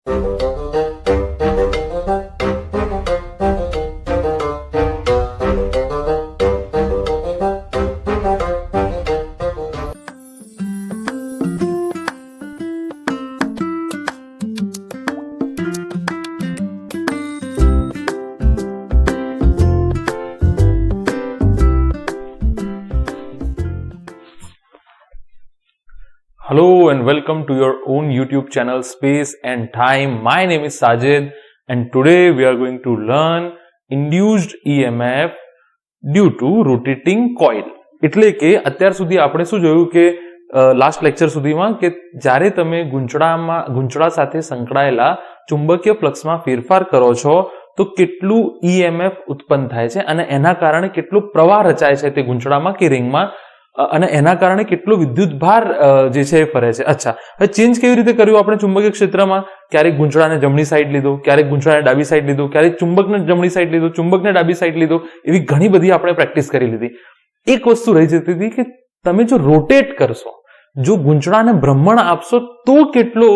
Hello and welcome to your own YouTube channel Space and Time. My name is Sajid and today we are going to learn induced EMF due to rotating coil. એટલે કે અત્યાર સુધી આપણે શું જોયું કે last lecture સુધીમાં કે જ્યારે તમે ગુંચળા સાથે સંકળાયેલા ચુંબકીય ફ્લક્સમાં ફેરફાર કરો છો તો કેટલું EMF ઉત્પન્ન થાય છે અને એના કારણે કેટલો પ્રવાહ રચાય છે તે ગુંચળામાં કે રિંગમાં અને એના કારણે કેટલો વિદ્યુત ભાર જે છે એ ફરે છે. અચ્છા, હવે ચેન્જ કેવી રીતે કર્યું આપણે ચુંબકીય ક્ષેત્રમાં? ક્યારેક ગુંચળાને જમણી સાઈડ લીધો, ક્યારેક ગુંચળાને ડાબી સાઈડ લીધો, ક્યારેક ચુંબકને જમણી સાઈડ લીધો, ચુંબકને ડાબી સાઈડ લીધો, એવી ઘણી બધી આપણે પ્રેક્ટિસ કરી લીધી. એક વસ્તુ રહી જતી હતી કે તમે જો રોટેટ કરશો, જો ગુંચળાને ભ્રમણ આપશો તો કેટલો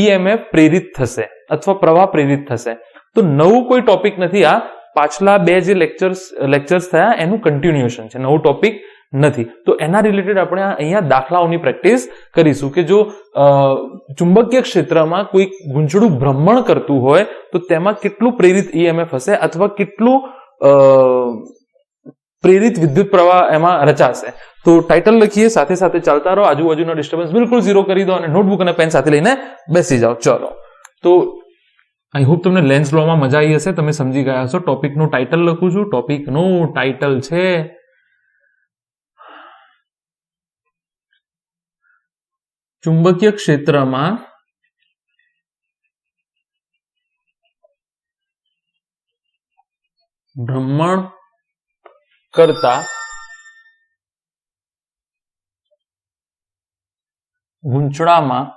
EMF પ્રેરિત થશે અથવા પ્રવાહ પ્રેરિત થશે. તો નવું કોઈ ટોપિક નથી, આ પાછલા બે જે લેક્ચર્સ થયા એનું કન્ટિન્યુએશન છે, નવો ટોપિક નથી. તો એના રિલેટેડ આપણે અહીંયા દાખલાઓની પ્રેક્ટિસ કરીશું કે જો ચુંબકીય ક્ષેત્રમાં કોઈ ગુંચળું ભ્રમણ કરતું હોય તો તેમાં કેટલું પ્રેરિત EMF હશે અથવા કેટલું પ્રેરિત વિદ્યુત પ્રવાહ એમાં રચાશે. તો ટાઇટલ લખીએ, સાથે સાથે ચાલતા રહો, આજુબાજુનો ડિસ્ટર્બન્સ બિલકુલ ઝીરો કરી દો અને નોટબુક અને પેન સાથે લઈને બેસી જાઓ. ચલો, તો આઈ હોપ તમને લેન્સ લોમાં મજા આવી હશે, તમે સમજી ગયા હશો. ટોપિકનું ટાઇટલ લખું છું, ટોપિકનું ટાઇટલ છે ચુંબકીય ક્ષેત્રમાં ભ્રમણ કરતા ગુંચળામાં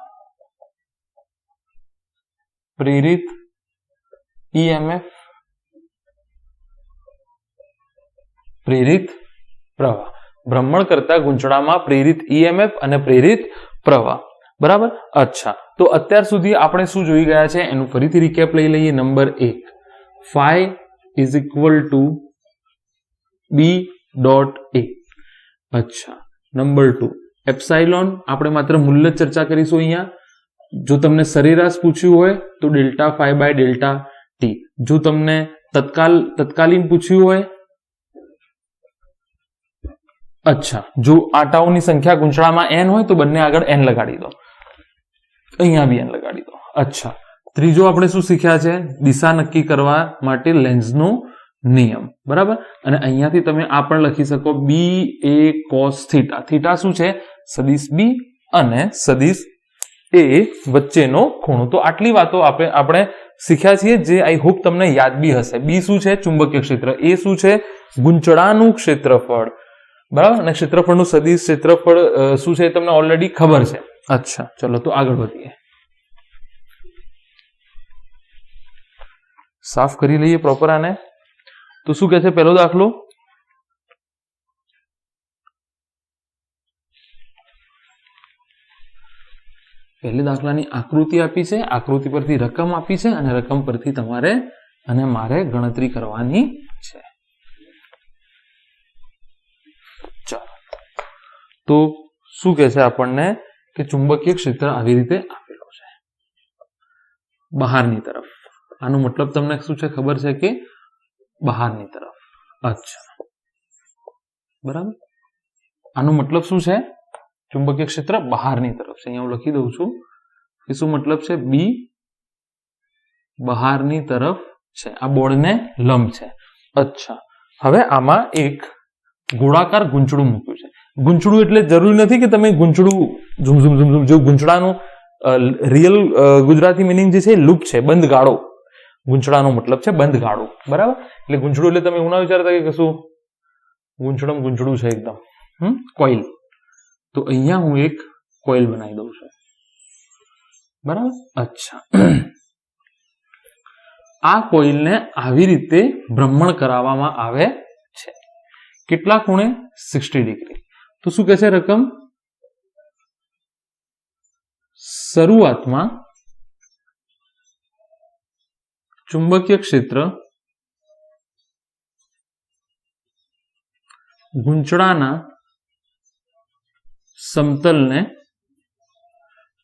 પ્રેરિત EMF, પ્રેરિત પ્રવાહ. ભ્રમણ કરતા ગુંચળામાં પ્રેરિત EMF અને પ્રેરિત પ્રવાહ. બરાબર. અચ્છા, તો અત્યાર સુધી આપણે શું જોઈ ગયા છે એનું ફરીથી રિકેપ લઈ લઈએ. Number 1, phi is equal to B.A. અચ્છા, નંબર 2, એપ્સાઇલોન આપણે માત્ર મૂલ્ય ચર્ચા કરીશું અહીંયા. જો તમને સરેરાશ પૂછ્યું હોય તો delta phi by delta T. જો તમને તત્કાલીન પૂછ્યું હોય, અચ્છા, જો આટાઓની સંખ્યા ગુંચળામાં n હોય તો બંને આગળ n લગાડી દો, અહીંયા બી n લગાડી દો. અચ્છા, ત્રીજો આપણે શું શીખ્યા છે? દિશા નક્કી કરવા માટે લેન્સનો નિયમ. બરાબર. અને અહીંયાથી તમે આ પણ લખી શકો BA cos થીટા. થીટા શું છે? સદિશ B અને સદિશ A વચ્ચેનો ખૂણો. તો આટલી વાતો આપણે શીખ્યા છીએ જે આઈ હોપ તમને યાદ બી હશે. B શું છે? ચુંબકીય ક્ષેત્ર. A શું છે? ગુંચળાનું ક્ષેત્રફળ. બરાબર. અને ક્ષેત્રફળનું સદિશ ક્ષેત્રફળ શું છે તમને ઓલરેડી ખબર છે. અચ્છા, ચલો તો આગળ વધીએ. સાફ કરી લઈએ પ્રોપર આને. તો શું કહે છે પહેલો દાખલો? પહેલી દાખલાની આકૃતિ આપી છે, આકૃતિ પરથી રકમ આપી છે અને રકમ પરથી તમારે અને મારે ગણતરી કરવાની છે. ચાલો, તો શું કહે છે આપણને કે ચુંબકીય ક્ષેત્ર આવી રીતે આપેલું છે બહારની તરફ. આનો મતલબ તમને શું છે ખબર છે કે બહારની તરફ. અચ્છા, બરાબર. આનો મતલબ શું છે? ચુંબકીય ક્ષેત્ર બહારની તરફ છે. અહીંયા હું લખી દઉં છું કે શું મતલબ છે? B બહારની તરફ છે. આ બોર્ડને લંબ છે. અચ્છા, હવે આમાં એક ગોળાકાર ગુંચળું મૂક્યું છે. ગુંચળું એટલે જરૂરી નથી કે તમે ગુંચળું ઝુમ ઝુમ ઝુમ ઝુમ, જો ગુંચળાનું રિયલ ગુજરાતી મિનિંગ જે છે લૂપ છે, બંધ ગાળો. ગુંચળાનો મતલબ છે બંધ ગાળો. બરાબર. એટલે ગુંચળું એટલે તમે એવું ના વિચારતા કે કશું ગુંચળું છે એકદમ. કોઇલ. તો અહીંયા હું એક કોઇલ બનાવી દઉં છું. બરાબર. અચ્છા, આ કોઇલને આવી રીતે ભ્રમણ કરાવવામાં આવે છે. કેટલા ખૂણે? 60 ડિગ્રી. તો શું કહે છે રકમ? શરૂઆતમાં ચુંબકીય ક્ષેત્ર ગૂંચળાના સમતલને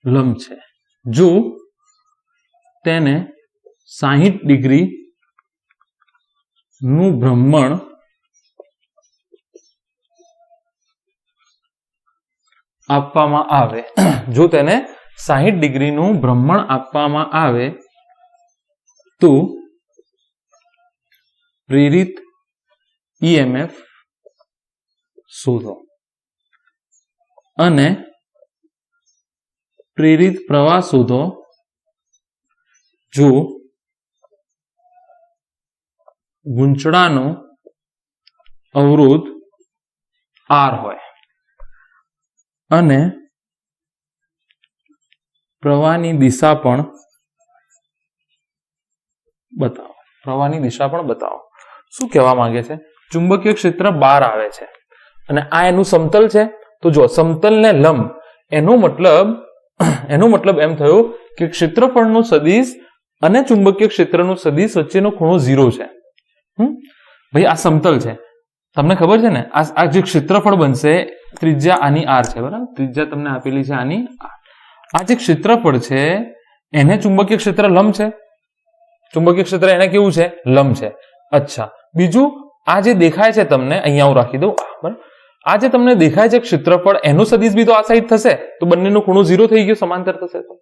લંબ છે જો તેને 60 ડિગ્રી નું ભ્રમણ આપવામાં આવે, જો તેને 60 ડિગ્રીનું ભ્રમણ આપવામાં આવે તો પ્રેરિત ઈએમએફ શોધો અને પ્રેરિત પ્રવાહ શોધો જો ગૂંચળાનો અવરોધ R હોય અને પ્રવાહની દિશા પણ બતાવો. પ્રવાહની દિશા પણ બતાવો. શું કહેવા માંગે છે? ચુંબકીય ક્ષેત્ર બહાર આવે છે અને આ એનું સમતલ છે. તો જો સમતલને લંબ, એનો મતલબ એમ થયો કે ક્ષેત્રફળનું સદિશ અને ચુંબકીય ક્ષેત્રનું સદિશ વચ્ચેનો ખૂણો 0 છે. ભાઈ આ સમતલ છે, તમને ખબર છે ને, આ જે ક્ષેત્રફળ બનશે, ત્રિજ્યા આની R છે, બરાબર? ત્રિજ્યા તમને આપેલી છે આની R. આ જે ક્ષેત્રફળ છે એને ચુંબકીય ક્ષેત્ર લંબ છે. ચુંબકીય ક્ષેત્ર એને કેવું છે? લંબ છે. અચ્છા, બીજું આ જે દેખાય છે તમને, અહીંયા હું રાખી દઉં, બરાબર? આ જે તમને દેખાય છે ક્ષેત્રફળ, એનો સદિશ બી તો આ સાઈડ થશે, તો બંનેનો ખૂણો 0 થઈ ગયો, સમાંતર થશે. તો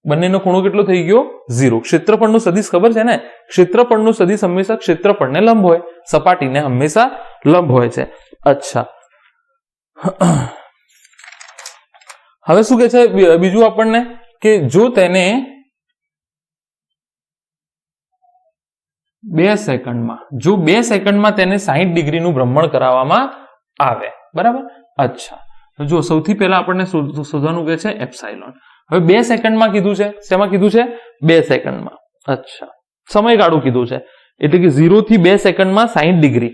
બંનેનો ખૂણો કેટલો થઈ ગયો? 0. ક્ષેત્રફળનું સદિશ ખબર છે ને? ક્ષેત્રફળનું સદિશ હંમેશા ક્ષેત્રફળને લંબ હોય, સપાટીને હંમેશા લંબ હોય છે. અચ્છા, હવે શું કે છે બીજું આપણને, કે જો તેને 2 સેકન્ડમાં તેને 60 ડિગ્રીનું ભ્રમણ કરાવવામાં આવે, બરાબર? અચ્છા, તો જો સૌથી પહેલા આપણને શોધવાનું કહે છે એપ્સાઇલોન. હવે 2 સેકન્ડમાં કીધું છે, શેમાં કીધું છે? 2 સેકન્ડમાં. અચ્છા, સમયગાળો કીધું છે, એટલે કે 0 થી 2 સેકન્ડમાં 60 ડિગ્રી.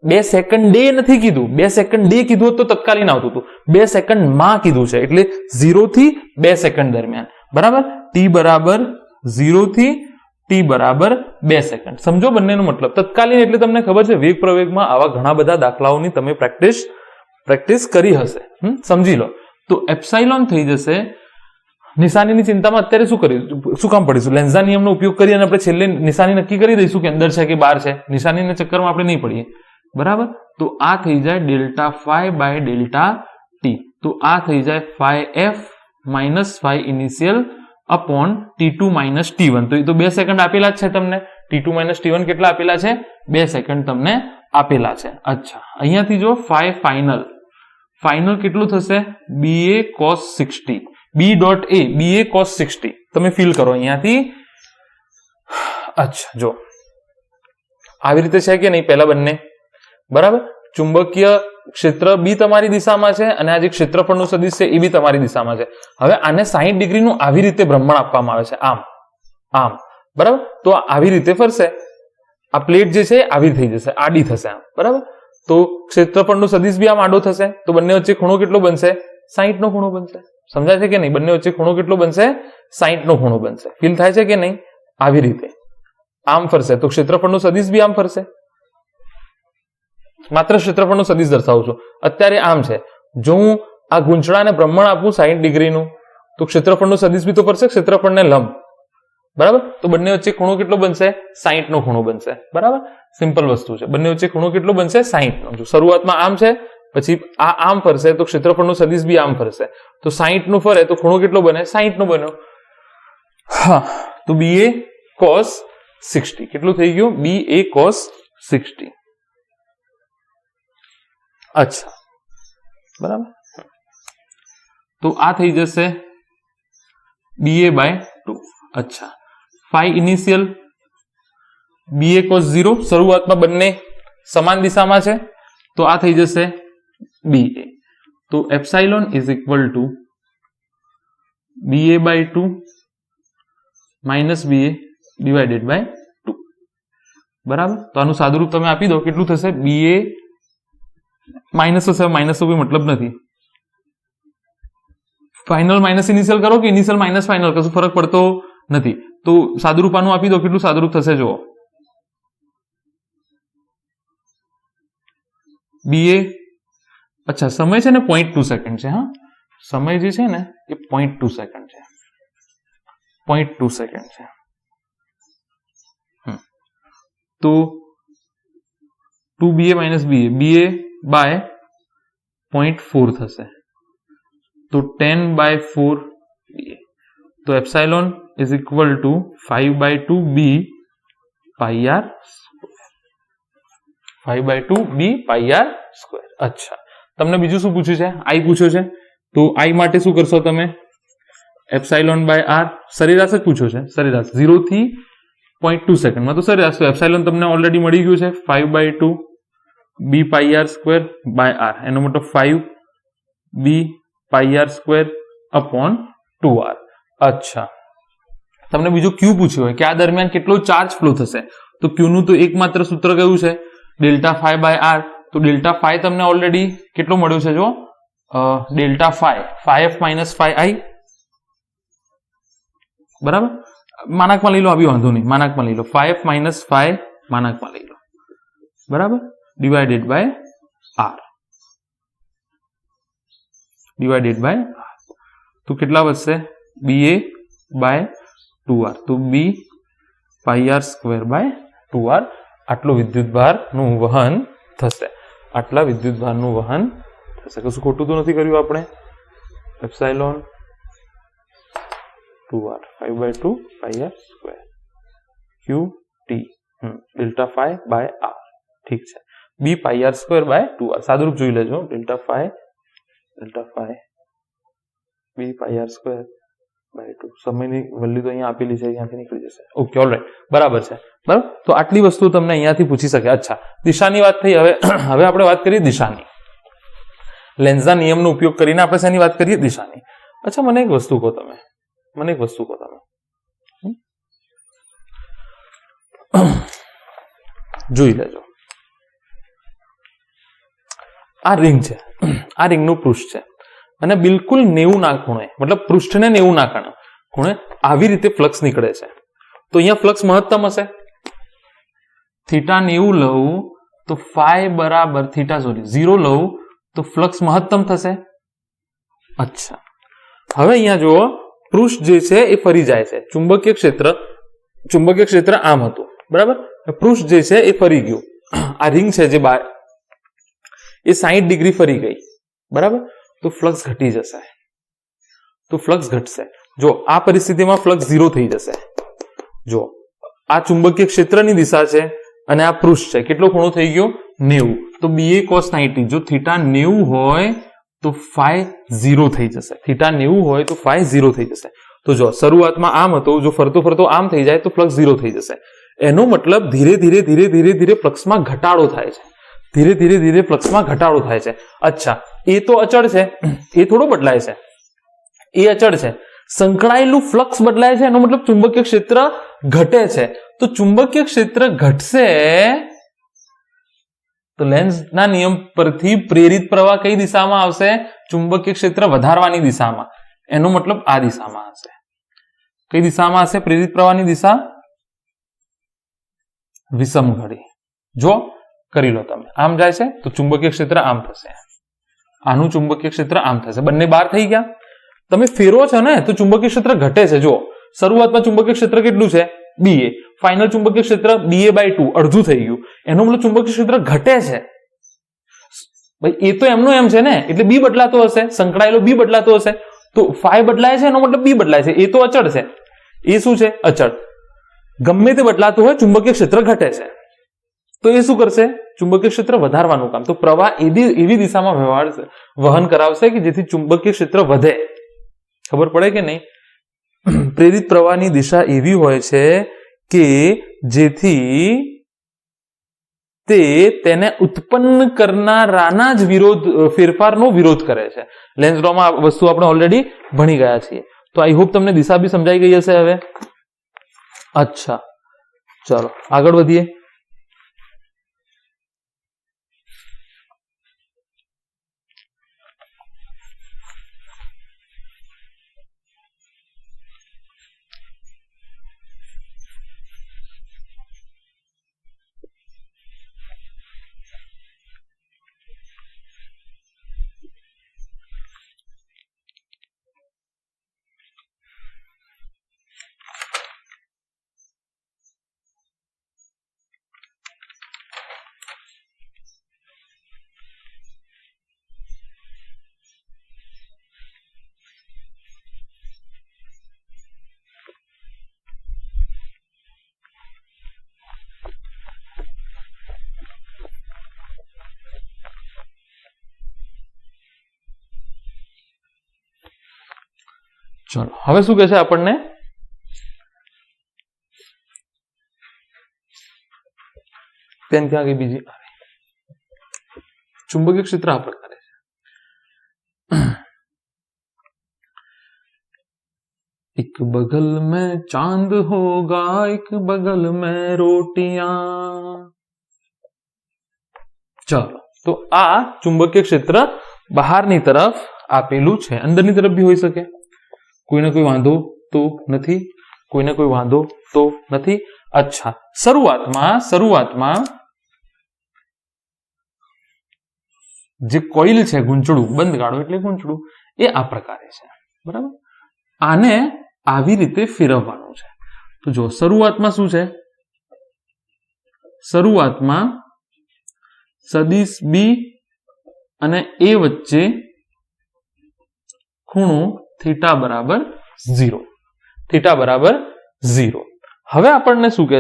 2 સેકન્ડે નથી કીધું, 2 સેકન્ડે કીધું તો તત્કાલીન આવતું હતું. 2 સેકન્ડમાં કીધું છે, એટલે 0 થી 2 સેકન્ડ દરમિયાન, બરાબર? t બરાબર 0 થી t બરાબર 2 સેકન્ડ. સમજો બંનેનો મતલબ. તત્કાલીન એટલે તમને ખબર છે, વેગ પ્રવેગમાં આવા ઘણા બધા દાખલાઓની તમે પ્રેક્ટિસ કરી હશે. સમજી લો. તો એપ્સાઇલોન થઈ જશે, નિશાનીની ચિંતામાં અત્યારે શું કામ પડીશું? લેન્ઝના નિયમનો ઉપયોગ કરી અને આપણે છેલ્લે નિશાની નક્કી કરી દઈશું કે અંદર છે કે બહાર છે. નિશાનીના ચક્કરમાં આપણે નહીં પડીએ, બરાબર? તો આ થઈ જાય delta phi by delta T. તો આ થઈ જાય phi F minus phi initial upon T2 minus T1. તો એ તો 2 સેકન્ડ આપેલા જ છે તમને. T2 માઇનસ T1 કેટલા આપેલા છે? 2 સેકન્ડ તમને આપેલા છે. અચ્છા, અહીંયાથી જો ફાઈ ફાઇનલ કેટલું થશે? BA cos 60. B.A BA cos 60 તમે ફીલ કરો અહીંયાથી. અચ્છા, જો આવી રીતે છે કે નહીં પહેલા બંને, બરાબર? ચુંબકીય ક્ષેત્ર બી તમારી દિશામાં છે અને આ જે ક્ષેત્રફળનું સદિશ છે એ બી તમારી દિશામાં છે. હવે આને 60 ડિગ્રીનું આવી રીતે ભ્રમણ આપવામાં આવે છે, આમ, બરાબર? તો આવી રીતે ફરશે. આ પ્લેટ જે છે આવી થઈ જશે, આડી થશે આમ, બરાબર? તો ક્ષેત્રફળનું સદિશ બી આમ આડો થશે, તો બંને વચ્ચે ખૂણો કેટલો બનશે? 60 નો ખૂણો બનશે. સમજાય છે કે નહીં? બંને વચ્ચે ખૂણો કેટલો બનશે? 60 નો ખૂણો બનશે. ફીલ થાય છે કે નહીં? આવી રીતે આમ ફરશે તો ક્ષેત્રફળનું સદિશ બી આમ ફરશે. માત્ર ક્ષેત્રફળનું સદિશ દર્શાવું છું. અત્યારે આમ છે, જો હું આ ગૂંચળાને ભ્રમણ આપું 60 ડિગ્રીનું, તો ક્ષેત્રફળનું સદિશ બી તો ફરશે, ક્ષેત્રફળને લંબ, બરાબર? તો બંને વચ્ચે ખૂણો કેટલો બનશે? 60 નો ખૂણો બનશે, બરાબર? સિમ્પલ વસ્તુ છે. બંને વચ્ચે ખૂણો કેટલો બનશે? 60 નો. જો શરૂઆતમાં આમ છે, પછી આ આમ ફરશે, તો ક્ષેત્રફળનું સદિશ બી આમ ફરશે, તો 60 નું ફરે તો ખૂણો કેટલો બને? 60 નો બન્યો. હા, તો BA cos 60 કેટલું થઈ ગયું? BA cos 60. અચ્છા, બરાબર? તો આ થઈ જશે BA by 2. અચ્છા, ફાઈ ઇનિશિયલ BA cos 0, શરૂઆતમાં બંને સમાન દિશામાં છે, તો આ થઈ જશે BA. તો epsilon is equal to BA by 2 minus BA divided by 2, બરાબર? તો આનું સાદુરૂપ તમે આપી દો, કેટલું થશે? BA માઇનસ હશે, માઇનસ કોઈ મતલબ નથી. ફાઇનલ માઇનસ ઇનિશિયલ કરો કે ઇનિશિયલ માઇનસ ફાઇનલ, કશું ફરક પડતો નથી. તો સાદુરૂપ આનું આપી દો, કેટલું સાદુરૂપ થશે જુઓ, BA, અચ્છા સમય છે ને 0.2 સેકન્ડ છે, હા સમય જે છે ને એ 0.2 સેકન્ડ છે, 0.2 સેકન્ડ છે. તો 2BA minus BA, BA by 0.4 થશે, તો 10/4 BA. તો epsilon is equal to 5/2 B pi R, 5/2 B pi R square. અચ્છા તમને બીજું શું પૂછ્યું છે? આઈ પૂછ્યો છે. તો આઈ માટે શું કરશો તમે? એપ્સાઇલોન બાય આર, સરેરાશ જ પૂછ્યો છે, સરેરાશ 0 થી 0.2 સેકન્ડમાં તો સરેરાશ. તો એપ્સાઇલોન તમને ઓલરેડી મળી ગયું છે, 5/2 B pi R square by R, એનો મતલબ 5 B pi R square upon 2R. અચ્છા તમને બીજું ક્યુ પૂછ્યું હોય કે આ દરમિયાન કેટલો ચાર્જ ફ્લો થશે, તો ક્યુ નું તો એકમાત્ર સૂત્ર કયું છે? Delta phi by R. તો ડેલ્ટા ફાઈ તમને ઓલરેડી કેટલો મળ્યો છે? જો delta phi, 5F minus 5I, બરાબર, માનાકમાં લઈ લો, આવી વાંધો નહીં, માનાકમાં લઈ લો, 5F માઇનસ 5 માનાકમાં લઈ લો, બરાબર, divided by R, divided by R. તો કેટલા વધશે? BA બાય 2R, તો B pi R square by 2R. આટલો વિદ્યુતભારનું વહન થશે, આટલા વિદ્યુતભારનું વહન થશે. કશું ખોટું તો નથી કર્યું આપણે? Epsilon 2R, 5/2 pi R square QT, delta phi by R. ઠીક છે, B pi R square by 2R. સાદુરૂપ જોઈ લેજો, delta phi B pi R square by 2. સમયની વેલ્યુ તો અહીંયા આપેલી છે, અહીંયાથી નીકળી જશે. ઓકે, ઓલરાઈટ, બરાબર છે, બરાબર. તો આટલી વસ્તુ તમને અહીંયાથી પૂછી શકે. અચ્છા દિશાની વાત થઈ, હવે આપણે વાત કરીએ દિશાની. લેન્ઝના નિયમનો ઉપયોગ કરીને આપણે શેની વાત કરીએ? દિશાની. અચ્છા મને એક વસ્તુ કહો તમે, જોઈ લેજો, આ રિંગ છે, આ રિંગનું પૃષ્ઠ છે, અને બિલકુલ 90 ના ખૂણે, મતલબ પૃષ્ઠને 90 ના ખૂણે આવી રીતે ફ્લક્સ નીકળે છે. તો અહીંયા ફ્લક્સ મહત્તમ હશે. થીટા 90 લઉં તો ફાઈ બરાબર થીટા 0 લઉં તો ફ્લક્સ મહત્તમ થશે. અચ્છા હવે અહીંયા જુઓ, પૃષ્ઠ જે છે એ ફરી જાય છે. ચુંબકીય ક્ષેત્ર આમ હતું, બરાબર, પૃષ્ઠ જે છે એ ફરી ગયું. આ રિંગ છે જે બાર એ 60 ડિગ્રી ફરી ગઈ, બરાબર, તો ફ્લક્સ ઘટી જશે, તો ફ્લક્સ ઘટશે. જો આ પરિસ્થિતિમાં ફ્લક્સ 0 થઈ જશે. જો આ ચુંબકીય ક્ષેત્રની દિશા છે અને આ પૃષ્ઠ છે, કેટલો ખૂણો થઈ ગયો? 90. તો BA cos 90, જો થીટા 90 હોય તો ફાઈ 0 થઈ જશે. થીટા 90 હોય તો ફાઈ 0 થઈ જશે. તો જો શરૂઆતમાં આમ હતો, જો ફરતો ફરતો આમ થઈ જાય તો ફ્લક્સ 0 થઈ જશે. એનો મતલબ ધીરે ધીરે ફ્લક્સમાં ઘટાડો થાય છે, ધીરે ધીરે ફ્લક્સમાં ઘટાડો થાય છે. અચ્છા એ તો અચળ છે, એ થોડો બદલાય છે, એ અચળ છે. સંકળાયેલું ફ્લક્સ બદલાય છે, એનો મતલબ ચુંબકીય ક્ષેત્ર ઘટે છે. તો ચુંબકીય ક્ષેત્ર ઘટશે તો લેન્ઝના નિયમ પરથી પ્રેરિત પ્રવાહ કઈ દિશામાં આવશે? ચુંબકીય ક્ષેત્ર વધારવાની દિશામાં. એનો મતલબ આ દિશામાં હશે. કઈ દિશામાં હશે પ્રેરિત પ્રવાહની દિશા? વિષમ ઘડી. જો કરી લો તમે, આમ જાય છે તો ચુંબકીય ક્ષેત્ર આમ થશે, આનું ચુંબકીય ક્ષેત્ર આમ થશે, બંને બહાર થઈ ગયા. તમે ફેરવો છો ને તો ચુંબકીય ક્ષેત્ર ઘટે છે. જો શરૂઆતમાં ચુંબકીય ક્ષેત્ર કેટલું છે? BA. ફાઇનલ ચુંબકીય ક્ષેત્ર BA/2, અડધું થઈ ગયું. એનો મતલબ ચુંબકીય ક્ષેત્ર ઘટે છે. ભાઈ એ તો એમનો એમ છે ને, એટલે B બદલાતો હશે, સંકળાયેલો B બદલાતો હશે, તો ફાઈ બદલાય છે, એનો મતલબ B બદલાય છે. એ તો અચળ છે, એ શું છે? અચળ. ગમે તે બદલાતું હોય, ચુંબકીય ક્ષેત્ર ઘટે છે, તો એ શું કરશે? ચુંબકીય ક્ષેત્ર વધારવાનું કામ. તો પ્રવાહ એવી દિશામાં વહન કરાવશે કે જેથી ચુંબકીય ક્ષેત્ર વધે. ખબર પડે કે નહીં? પ્રેરિત પ્રવાહની દિશા એવી હોય છે કે જેથી તે તેને ઉત્પન્ન કરનારાના જ ફેરફારનો વિરોધ કરે છે. લેન્ઝ લોમાં આ વસ્તુ આપણે ઓલરેડી ભણી ગયા છીએ. તો આઈ હોપ તમને દિશા બી સમજાઈ ગઈ હશે હવે. અચ્છા ચલો આગળ વધીએ. ચલો હવે શું કહે છે આપણને, પેન ક્યાં ગઈ બીજી, ચુંબકીય ક્ષેત્ર આ પ્રકારે છે. એક બગલ में चांद होगा, एक बगल में रोटियां. ચાલો, તો આ ચુંબકીય ક્ષેત્ર બહારની તરફ આપેલું છે, અંદરની તરફ બી હોઈ શકે. કોઈને કોઈ વાંધો તો નથી, કોઈને કોઈ વાંધો તો નથી. અચ્છા, શરૂઆતમાં જે કોઇલ છે, ગૂંચળું, બંધ ગાળો એટલે ગૂંચળું, એ આ પ્રકારે છે. બરાબર, આને આવી રીતે ફેરવવાનું છે. તો જો શરૂઆતમાં શું છે, શરૂઆતમાં સદિશ બી અને એ વચ્ચે ખૂણો થીટા બરાબર 0. થીટા બરાબર 0. હવે આપણને શું કહે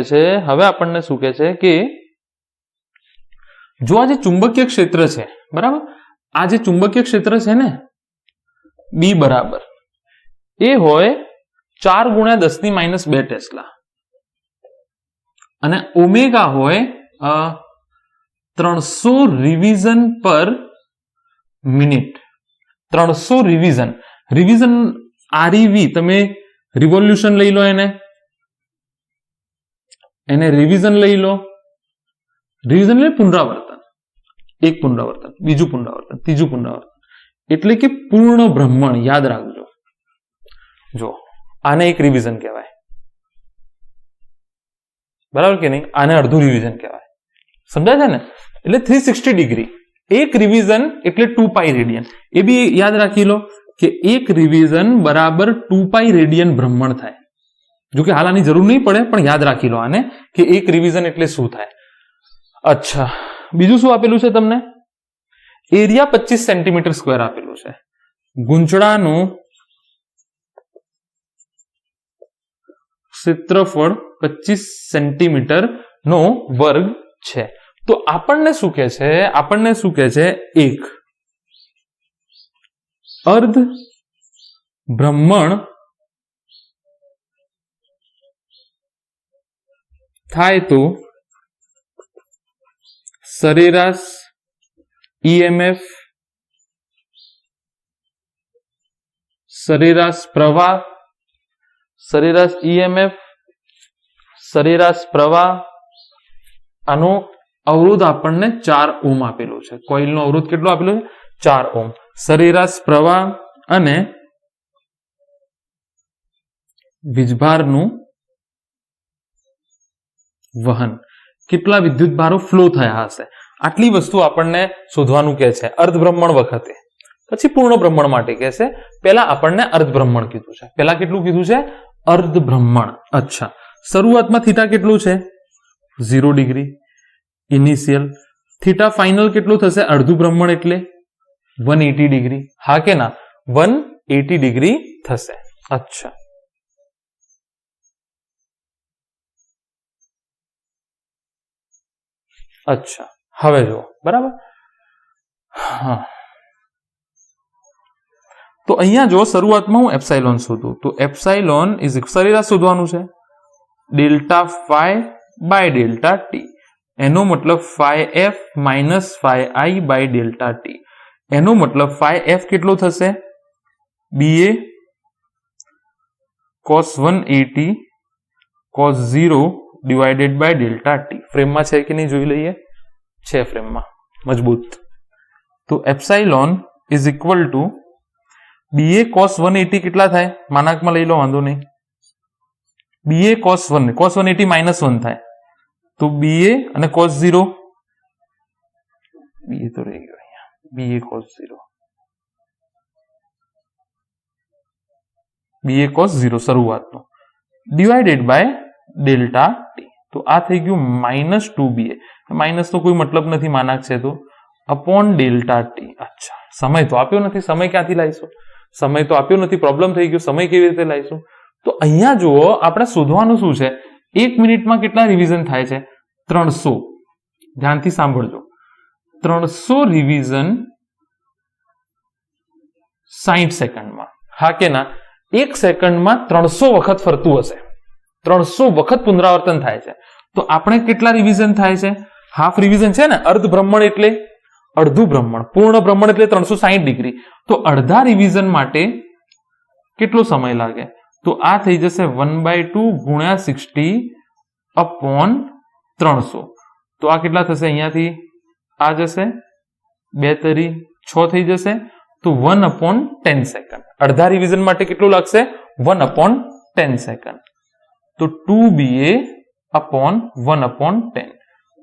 છે, કે જો આ જે ચુંબકીય ક્ષેત્ર છે, બરાબર, આ જે ચુંબકીય ક્ષેત્ર છે ને બી બરાબર એ હોય 4 × 10⁻² ટેસ્લા અને ઓમેગા હોય 300 રિવિઝન પર મિનિટ. 300 રિવિઝન આરઈવી, તમે રિવોલ્યુશન લઈ લો, એને રિવિઝન લઈ લો. રિવિઝન એટલે પુનરાવર્તન, એક પુનરાવર્તન, બીજું પુનરાવર્તન, ત્રીજું પુનરાવર્તન, એટલે કે પૂર્ણ ભ્રમણ. યાદ રાખજો, જો આને એક રિવિઝન કહેવાય, બરાબર કે નહીં? આને અડધું રિવિઝન કહેવાય. સમજાય છે ને? એટલે 360 ડિગ્રી એક રિવિઝન એટલે 2π રેડિયન. એ બી યાદ રાખી લો કે એક રિવિઝન બરાબર 2π રેડિયન ભ્રમણ થાય. જો કે હાલ આની જરૂર નહીં પડે, પણ યાદ રાખી લો આને કે એક રિવિઝન એટલે શું થાય. અચ્છા, બીજું શું આપેલું છે તમને? એરિયા 25 સેન્ટીમીટર સ્ક્વેર આપેલું છે. ગૂંચળાનું ક્ષેત્રફળ 25 સેન્ટીમીટર નો વર્ગ છે. તો આપણને શું કહે છે, એક અર્ધ ભ્રમણ થાય તો સરેરાશ ઈએમએફ, સરેરાશ પ્રવાહ, સરેરાશ ઈએમએફ, સરેરાશ પ્રવાહ, આનો અવરોધ આપણને 4 ઓહ્મ આપેલો છે. કોઇલનો અવરોધ કેટલો આપેલો છે? 4 ઓહ્મ. સરેરાશ પ્રવાહ અને વીજભારનું વહન, કેટલા વિદ્યુત ભારો ફ્લો થયા હશે, આટલી વસ્તુ આપણને શોધવાનું કહે છે અર્ધભ્રમણ વખતે. પછી પૂર્ણ ભ્રમણ માટે કહે છે. પહેલા આપણને અર્ધભ્રમણ કીધું છે. પહેલા કેટલું કીધું છે? અર્ધભ્રમણ. અચ્છા, શરૂઆતમાં થીટા કેટલું છે? 0 ડિગ્રી ઇનિશિયલ. થીટા ફાઇનલ કેટલું થશે? અડધું ભ્રમણ એટલે 180 ડિગ્રી. હા કે ના? 180 ડિગ્રી થશે. અચ્છા, અચ્છા, હવે જુઓ, બરાબર. હા, તો અહીંયા જો શરૂઆતમાં હું એપ્સાઇલોન શોધું, તો એપ્સાઇલોન ઇઝ સરેરાશ શોધવાનું છે, delta phi by delta T. એનો મતલબ phi F minus phi I by delta T. એનો મતલબ ફાઈ એફ કેટલો થશે? BA cos 180 cos 0 divided by delta T. ફ્રેમમાં છે કે નહીં જોઈ લઈએ. છે ફ્રેમમાં, મજબૂત. તો epsilon is equal to BA cos 180 કેટલા થાય? માનાકમાં લઈ લો, વાંધો નહીં. BA cos 180 માઇનસ 1 થાય, તો BA અને cos 0, BA તો રહી ગયો અહીંયા, BA cos 0, BA cos 0 શરૂઆતનો ડિવાઇડેડ બાય ડેલ્ટા ટી. તો આ થઈ ગયું -2BA. માઇનસ તો કોઈ મતલબ નથી, માનાક છે તો, અપોન ડેલ્ટા ટી. અચ્છા, સમય તો આપ્યો નથી, સમય ક્યાંથી લાવીશું? સમય તો આપ્યો નથી, પ્રોબ્લેમ થઈ ગયો, સમય કેવી રીતે લાવીશું? તો અહીંયા જુઓ, આપણે શોધવાનું શું છે? 1 મિનિટમાં કેટલા રિવિઝન થાય છે? 300. ધ્યાનથી સાંભળજો, 300 રિવિઝન 60 સેકન્ડમાં. હા કે ના? 1 સેકન્ડમાં 300 વખત ફરતું હશે, 300 વખત પુનરાવર્તન થાય છે, તો આપણે કેટલા રિવિઝન થાય છે? હાફ રિવિઝન છે ને, અર્ધ ભ્રમણ એટલે અડધું ભ્રમણ, પૂર્ણ ભ્રમણ એટલે 360 ડિગ્રી, તો અડધા રિવિઝન માટે કેટલો સમય લાગે? તો આ થઈ જશે 1/2 ગુણ્યા 60 અપોન 300. તો આ કેટલા થશે? અહીંયાથી આ જશે 2 તરી 6 થઈ જશે, તો 1/10 સેકન્ડ. અડધા રિવિઝન માટે કેટલું લાગશે? 1/10 સેકન્ડ. તો 2BA અપોન 1/10,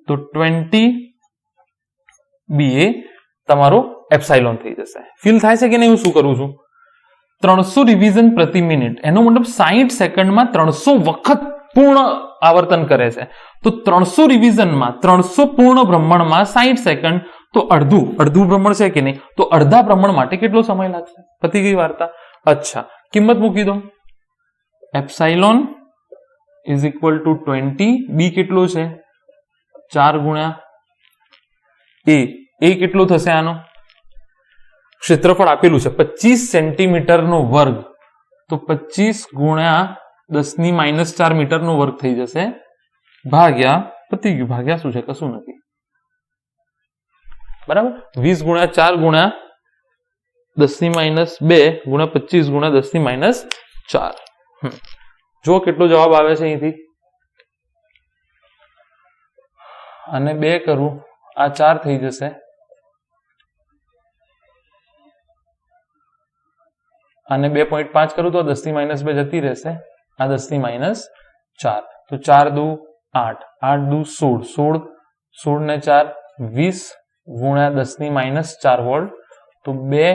તો 20BA તમારો એપ્સાઇલોન થઈ જશે. ફીલ થાય છે કે નહીં હું શું કરું છું? 300 રિવિઝન પ્રતિ મિનિટ, એનો મતલબ 60 સેકન્ડમાં 300 વખત પૂર્ણ આવર્તન કરે છે. તો 300 રિવિઝનમાં 300 પૂર્ણ ભ્રમણમાં 60 સેકન્ડ, તો અડધું ભ્રમણ છે કે નહીં? તો અડધા ભ્રમણ માટે કેટલો સમય લાગશે? પતી ગઈ વાર્તા. અચ્છા, કિંમત મૂકી દો. એપ્સાઇલોન ઇઝ ઇક્વલ ટુ 20, બી કેટલો છે? 4 ગુણ્યા એ કેટલો થશે? આનો ક્ષેત્રફળ આપેલું છે 25 સેન્ટીમીટર નો વર્ગ, તો 25 ગુણ્યા 10⁻⁴ મીટર નો વર્ગ થઈ જશે, ભાગ્યા, પતી ગયું, ભાગ્યા શું છે? કશું નથી, બરાબર. 20 ગુણ્યા 4 ગુણ્યા 10⁻² ગુણ્યા 25 ગુણ્યા 10⁻⁴. જો કેટલો જવાબ આવે છે અહીંથી, અને 2 કરું, આ 4 થઈ જશે, અને 2.5 કરું તો 10⁻² જતી રહેશે, આ 10⁻4, તો 4 દુ 8, 8 દુ 16, 16 ને 4 20 ગુણ્યા 10⁻⁴ વોલ્ટ, તો 2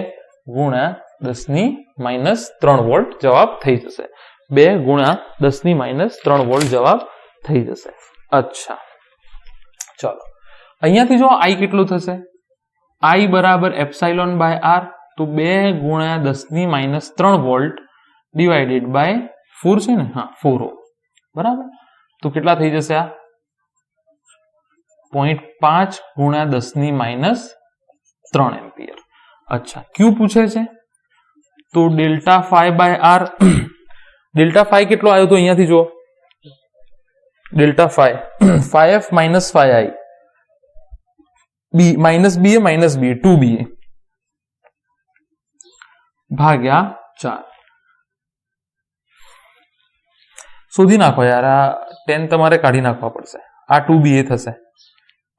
ગુણ્યા 10⁻³ વોલ્ટ જવાબ થઈ જશે. 2 ગુણ્યા 10⁻³ વોલ્ટ જવાબ થઈ જશે. અચ્છા, ચલો અહીંયાથી જો I કેટલું થશે? I બરાબર એપ્સાઇલોન બાય આર, તો 2 ગુણ્યા 10⁻³ વોલ્ટ ડિવાઇડેડ બાય 4 છે ને, હા 4 ઓહ્મ, બરાબર. તો કેટલા થઈ જશે? આ 0.5 ગુણ્યા 10⁻³ એમ્પિયર. અચ્છા, ક્યુ પૂછે છે, તો delta phi by R, delta phi કેટલો આવ્યો? તો અહીંયાથી જો delta phi 5F minus 5I, B minus B A minus B 2BA ભાગ્યા 4. શોધી નાખો યાર, આ 10 તમારે કાઢી નાખવા પડશે. આ 2BA થશે,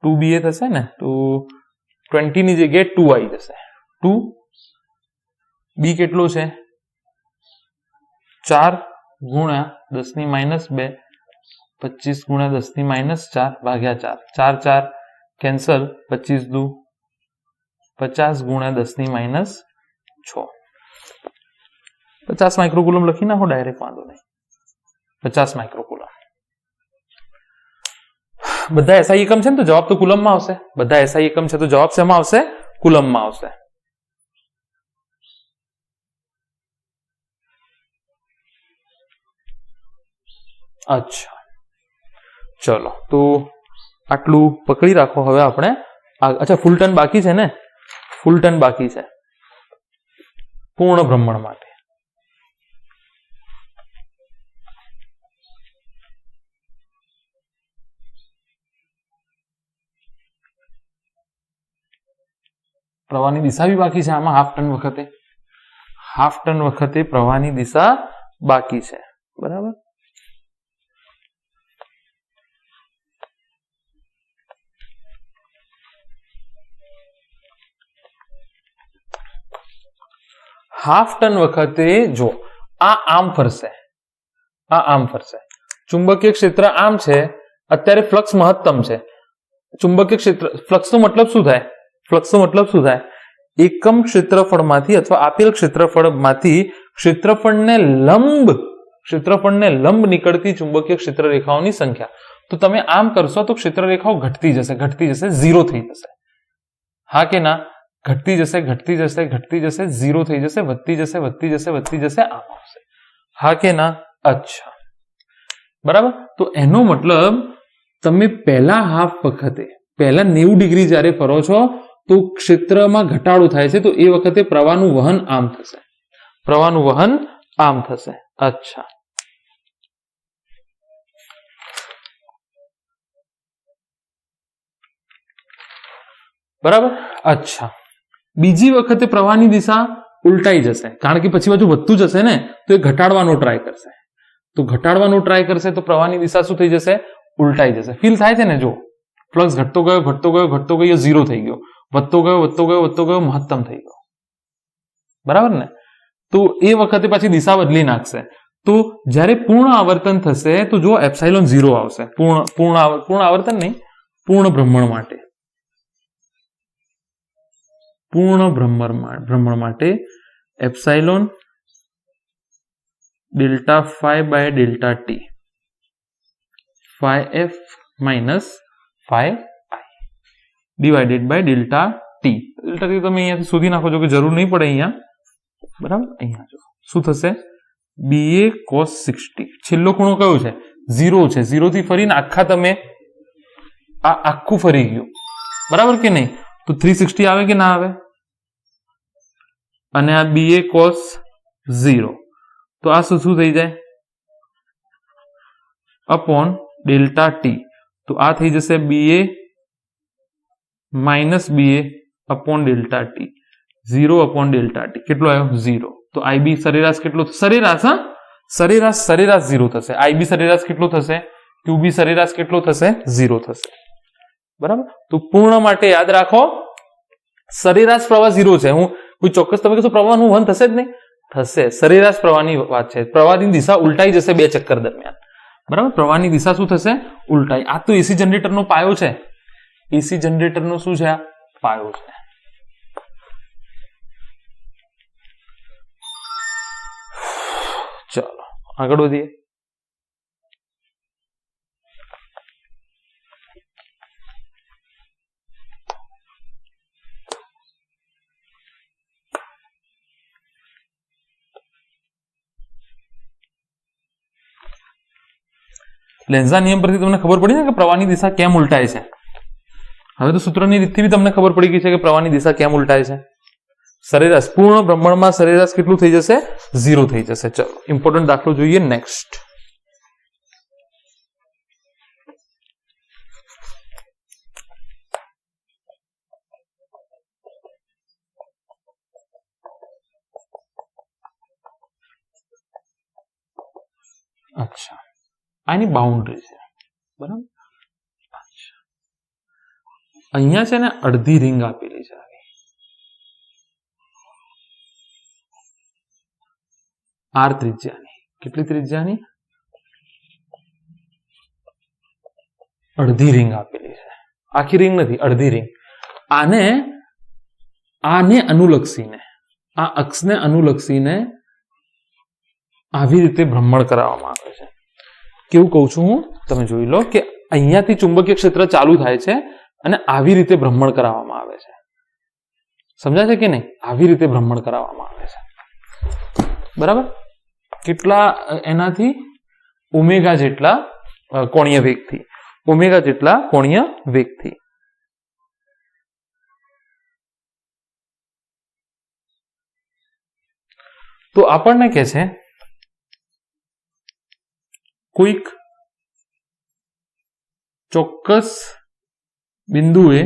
2BA થશે ને, તો 20 ની જગ્યાએ 2I જશે. 2B કેટલો છે? 4 ગુણ્યા 10⁻², 25 ગુણ્યા 10⁻4 ભાગ્યા 4, 4 4 કેન્સલ, 25 દુ 50 ગુણ્યા 10⁻6, 50 માઇક્રોકુલમ લખી નાખો ડાયરેક્ટ, વાંધો નહીં, 50 માઇક્રોકુલમ. બધા એસઆઈ એકમ છે ને, તો જવાબ તો કુલમમાં આવશે. બધા એસઆઈ એકમ છે તો જવાબ શેમાં આવશે? કુલમમાં આવશે. અચ્છા, ચલો તો આટલું પકડી રાખો. હવે આપણે અચ્છા, ફૂલ ટન બાકી છે ને? ફૂલ ટન બાકી છે પૂર્ણ ભ્રમણ માટે. પ્રવાહની દિશા બી બાકી છે આમાં. હાફ ટન વખતે પ્રવાહની દિશા બાકી છે, બરાબર. હાફ ટન વખતે જો આ આમ ફરશે, આ આમ ફરશે. ચુંબકીય ક્ષેત્ર આમ છે, અત્યારે ફ્લક્સ મહત્તમ છે. ચુંબકીય ક્ષેત્ર, ફ્લક્સનો મતલબ શું થાય? ફ્લક્સનો મતલબ શું થાય? એકમ ક્ષેત્રફળમાંથી અથવા આપેલ ક્ષેત્રફળમાંથી ક્ષેત્રફળને લંબ નીકળતી ચુંબકીય ક્ષેત્ર રેખાઓની સંખ્યા. તો તમે આમ કરશો તો ક્ષેત્ર રેખાઓ ઘટતી જશે, 0 થઈ જશે. હા કે ના? ઘટતી જશે, 0 થઈ જશે, વધતી જશે, આમ આવશે. હા કે ના? અચ્છા, બરાબર. તો એનો મતલબ તમે પહેલા હાફ વખતે, પહેલા 90 ડિગ્રી જ્યારે ફરો છો તો ક્ષેત્રમાં ઘટાડો થાય છે, તો એ વખતે પ્રવાહનું વહન આમ થશે. પ્રવાહનું વહન આમ થશે. અચ્છા, બરાબર. અચ્છા, બીજી વખતે પ્રવાહની દિશા ઉલટાઈ જશે, કારણ કે પછી બાજુ વધતું જશે ને, તો એ ઘટાડવાનો ટ્રાય કરશે. તો ઘટાડવાનો ટ્રાય કરશે તો પ્રવાહની દિશા શું થઈ જશે? ઉલટાઈ જશે. ફીલ થાય છે ને? જો ફ્લક્સ ઘટતો ગયો, ઘટતો ગયો, ઘટતો ગયો, 0 થઈ ગયો, વધતો ગયો, વધતો ગયો, વધતો ગયો, મહત્તમ થઈ ગયો. બરાબર ને? તો એ વખતે પાછી દિશા બદલી નાખશે. તો જ્યારે પૂર્ણ આવર્તન થશે તો જો એપ્સાઇલોન 0 આવશે. પૂર્ણ આવર્તન નહીં, પૂર્ણ ભ્રમણ માટે. પૂર્ણ ભ્રમણ માટે epsilon delta phi by delta t, phi F minus phi i divided by delta t. Delta t તમે અહીંયાથી શોધી નાખો છો, કે જરૂર નહીં પડે અહીંયા. બરાબર. અહીંયા જો શું થશે? BA cos 60. છેલ્લો ખૂણો કયો છે? 0 છે. 0 થી ફરીને આખા તમે આ આખું ફરી ગયું. બરાબર કે નહીં? તો 360 આવે કે ના આવે? અને આ BA cos 0, તો આ શું થઈ જાય? Upon delta T. તો આ થઈ જશે BA minus BA upon delta T. 0 upon delta T કેટલો આવ્યો? 0. તો IB સરેરાશ કેટલો? સરેરાશ, હા, સરેરાશ 0 થશે. IB સરેરાશ કેટલો થશે? QB સરેરાશ કેટલો થશે? 0 થશે. બરાબર. તો પૂર્ણ માટે યાદ રાખો, સરેરાશ પ્રવાહ 0 છે. હું કોઈ ચોક્કસ તમે કહેશો પ્રવાહનું વહન થશે જ નહીં? થશે. સરેરાશ પ્રવાહની વાત છે. પ્રવાહની દિશા ઉલટાઈ જશે 2 ચક્કર દરમિયાન. બરાબર. પ્રવાહની દિશા શું થશે? ઉલટાઈ. આ તો એસી જનરેટરનો પાયો છે. એસી જનરેટરનો શું છે? આ પાયો છે. ચાલો આગળ વધીએ. લેન્ઝના નિયમ પરથી તમને ખબર પડી ને કે પ્રવાહની દિશા કેમ ઉલટાય છે. હવે તો સૂત્રની રીતથી બી તમને ખબર પડી ગઈ છે કે પ્રવાહની દિશા કેમ ઉલટાય છે. સરેરાશ પૂર્ણ ભ્રમણમાં સરેરાશ કેટલું થઈ જશે? 0 થઈ જશે. ચલો ઇમ્પોર્ટન્ટ દાખલો જોઈએ. નેક્સ્ટ. અચ્છા, આની બાઉન્ડ્રી છે. બરાબર. અહીંયા છે ને અડધી રિંગ આપેલી છે. R ત્રિજ્યાની. કેટલી ત્રિજ્યાની? અડધી રિંગ આપેલી છે. આખી રિંગ નથી, અડધી રિંગ. આને અનુલક્ષીને, આ અક્ષને અનુલક્ષીને આવી રીતે ભ્રમણ કરાવવામાં આવે છે. કેવું કહું છું હું? તમે જોઈ લો કે અહીંયાથી ચુંબકીય ક્ષેત્ર ચાલુ થાય છે અને આવી રીતે ભ્રમણ કરાવવામાં આવે છે. સમજાય છે કે નહીં? આવી રીતે ભ્રમણ કરાવવામાં આવે છે. બરાબર. કેટલા? એનાથી ઓમેગા જેટલા કોણીય વેગથી. ઓમેગા જેટલા કોણીય વેગથી. તો આપણને કહે છે કોઈક ચોક્કસ બિંદુએ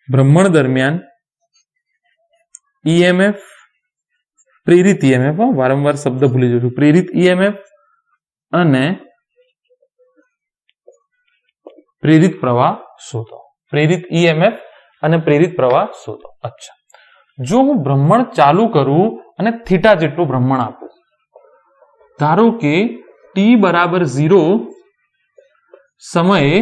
ભ્રમણ દરમિયાન EMF, પ્રેરિત EMF, વારંવાર શબ્દ ભૂલી જઉં છું, પ્રેરિત EMF અને પ્રેરિત પ્રવાહ શોધો. પ્રેરિત EMF અને પ્રેરિત પ્રવાહ શોધો. અચ્છા, જો હું ભ્રમણ ચાલુ કરું અને થીટા જેટલું ભ્રમણ આપું, ધારો કે t બરાબર 0 સમયે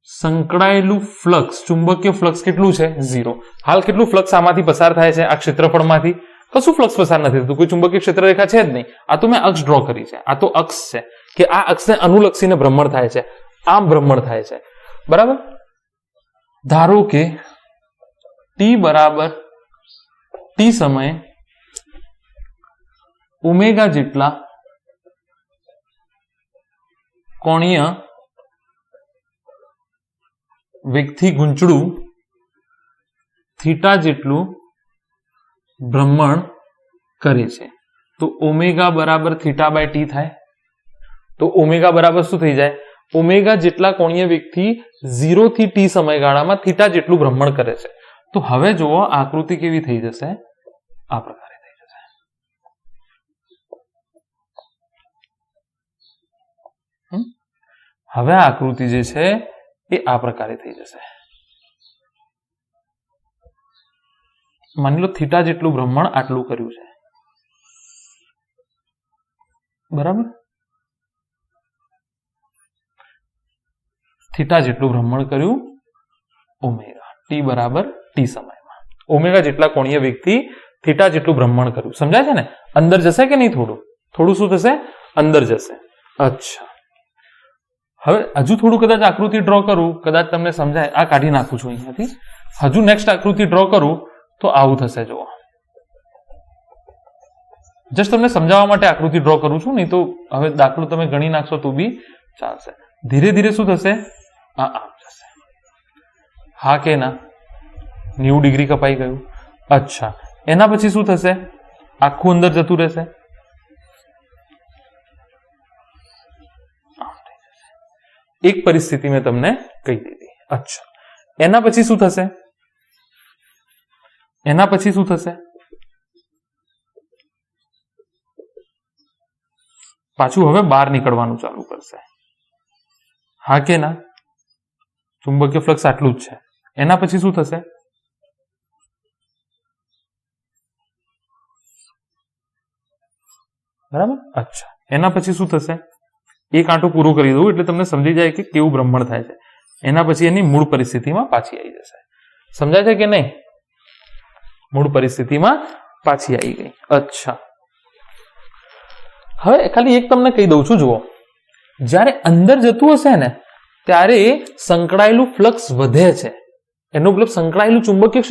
સંકળાયેલું ફ્લક્સ, ચુંબકીય ફ્લક્સ કેટલું છે? 0. હાલ કેટલું ફ્લક્સ આમાંથી પસાર થાય છે? આ ક્ષેત્રફળમાંથી કશું ફ્લક્સ પસાર નથી થતું. કોઈ ચુંબકીય ક્ષેત્ર રેખા છે જ નહીં. આ તો મેં અક્ષ ડ્રો કરી છે. આ તો અક્ષ છે કે આ અક્ષને અનુલક્ષીને ભ્રમણ થાય છે. આમ ભ્રમણ થાય છે. બરાબર. ધારો કે t બરાબર t સમયે ઓમેગા જેટલા કોણીય વેગથી ગૂંચળું થીટા જેટલું ભ્રમણ કરે છે તો ઓમેગા બરાબર થીટા બાય ટી થાય તો ઓમેગા બરાબર શું થઈ જાય ઓમેગા જેટલા કોણીય વેગથી 0 થી ટી સમયગાળામાં થીટા જેટલું ભ્રમણ કરે છે તો હવે જુઓ આકૃતિ કેવી થઈ જશે આ પ્રકારે થઈ જશે હવે આકૃતિ જે છે એ આ પ્રકારે થઈ જશે માની લો થીટા જેટલું ભ્રમણ આટલું કર્યું છે બરાબર થીટા જેટલું ભ્રમણ કર્યું ઓમેગા ટી બરાબર ટી સમયમાં ઓમેગા જેટલા કોણીય વેગથી થીટા જેટલું ભ્રમણ કર્યું સમજાય છે ને અંદર જશે કે નહીં થોડું શું થશે અંદર જશે અચ્છા હવે હજુ થોડું કદાચ આકૃતિ ડ્રો કરું કદાચ તમને સમજાય આ કાઢી નાખું છું અહીંયાથી હજુ નેક્સ્ટ આકૃતિ ડ્રો કરું તો આવું થશે જુઓ જસ્ટ તમને સમજાવવા માટે આકૃતિ ડ્રો કરું છું નહીં તો હવે દાખલો તમે ગણી નાખશો તો બી ચાલશે ધીરે ધીરે શું થશે આમ જશે હા કે ના 90 ડિગ્રી કપાઈ ગયું અચ્છા એના પછી શું થશે આખું અંદર જતું રહેશે એક પરિસ્થિતિ મેં તમને કહી દીધી અચ્છા એના પછી શું થશે પાછું હવે બહાર નીકળવાનું ચાલુ કરશે હા કે ના ચુંબકીય ફ્લક્સ આટલું જ છે એના પછી શું થશે બરાબર અચ્છા એના પછી શું થશે એક આંટો પૂરો કરી દઉં એટલે તમને સમજી જાય કે કેવું ભ્રમણ થાય છે એના પછી એની મૂળ પરિસ્થિતિમાં પાછી આવી જશે સમજાય છે કે નહીં મૂળ પરિસ્થિતિમાં પાછી આવી ગઈ અચ્છા હવે ખાલી એક તમને કહી દઉં છું જુઓ જ્યારે અંદર જતું હશે ને ત્યારે સંકળાયેલું ફ્લક્સ વધે છે એનો મતલબ સંકળાયેલું ચુંબકીય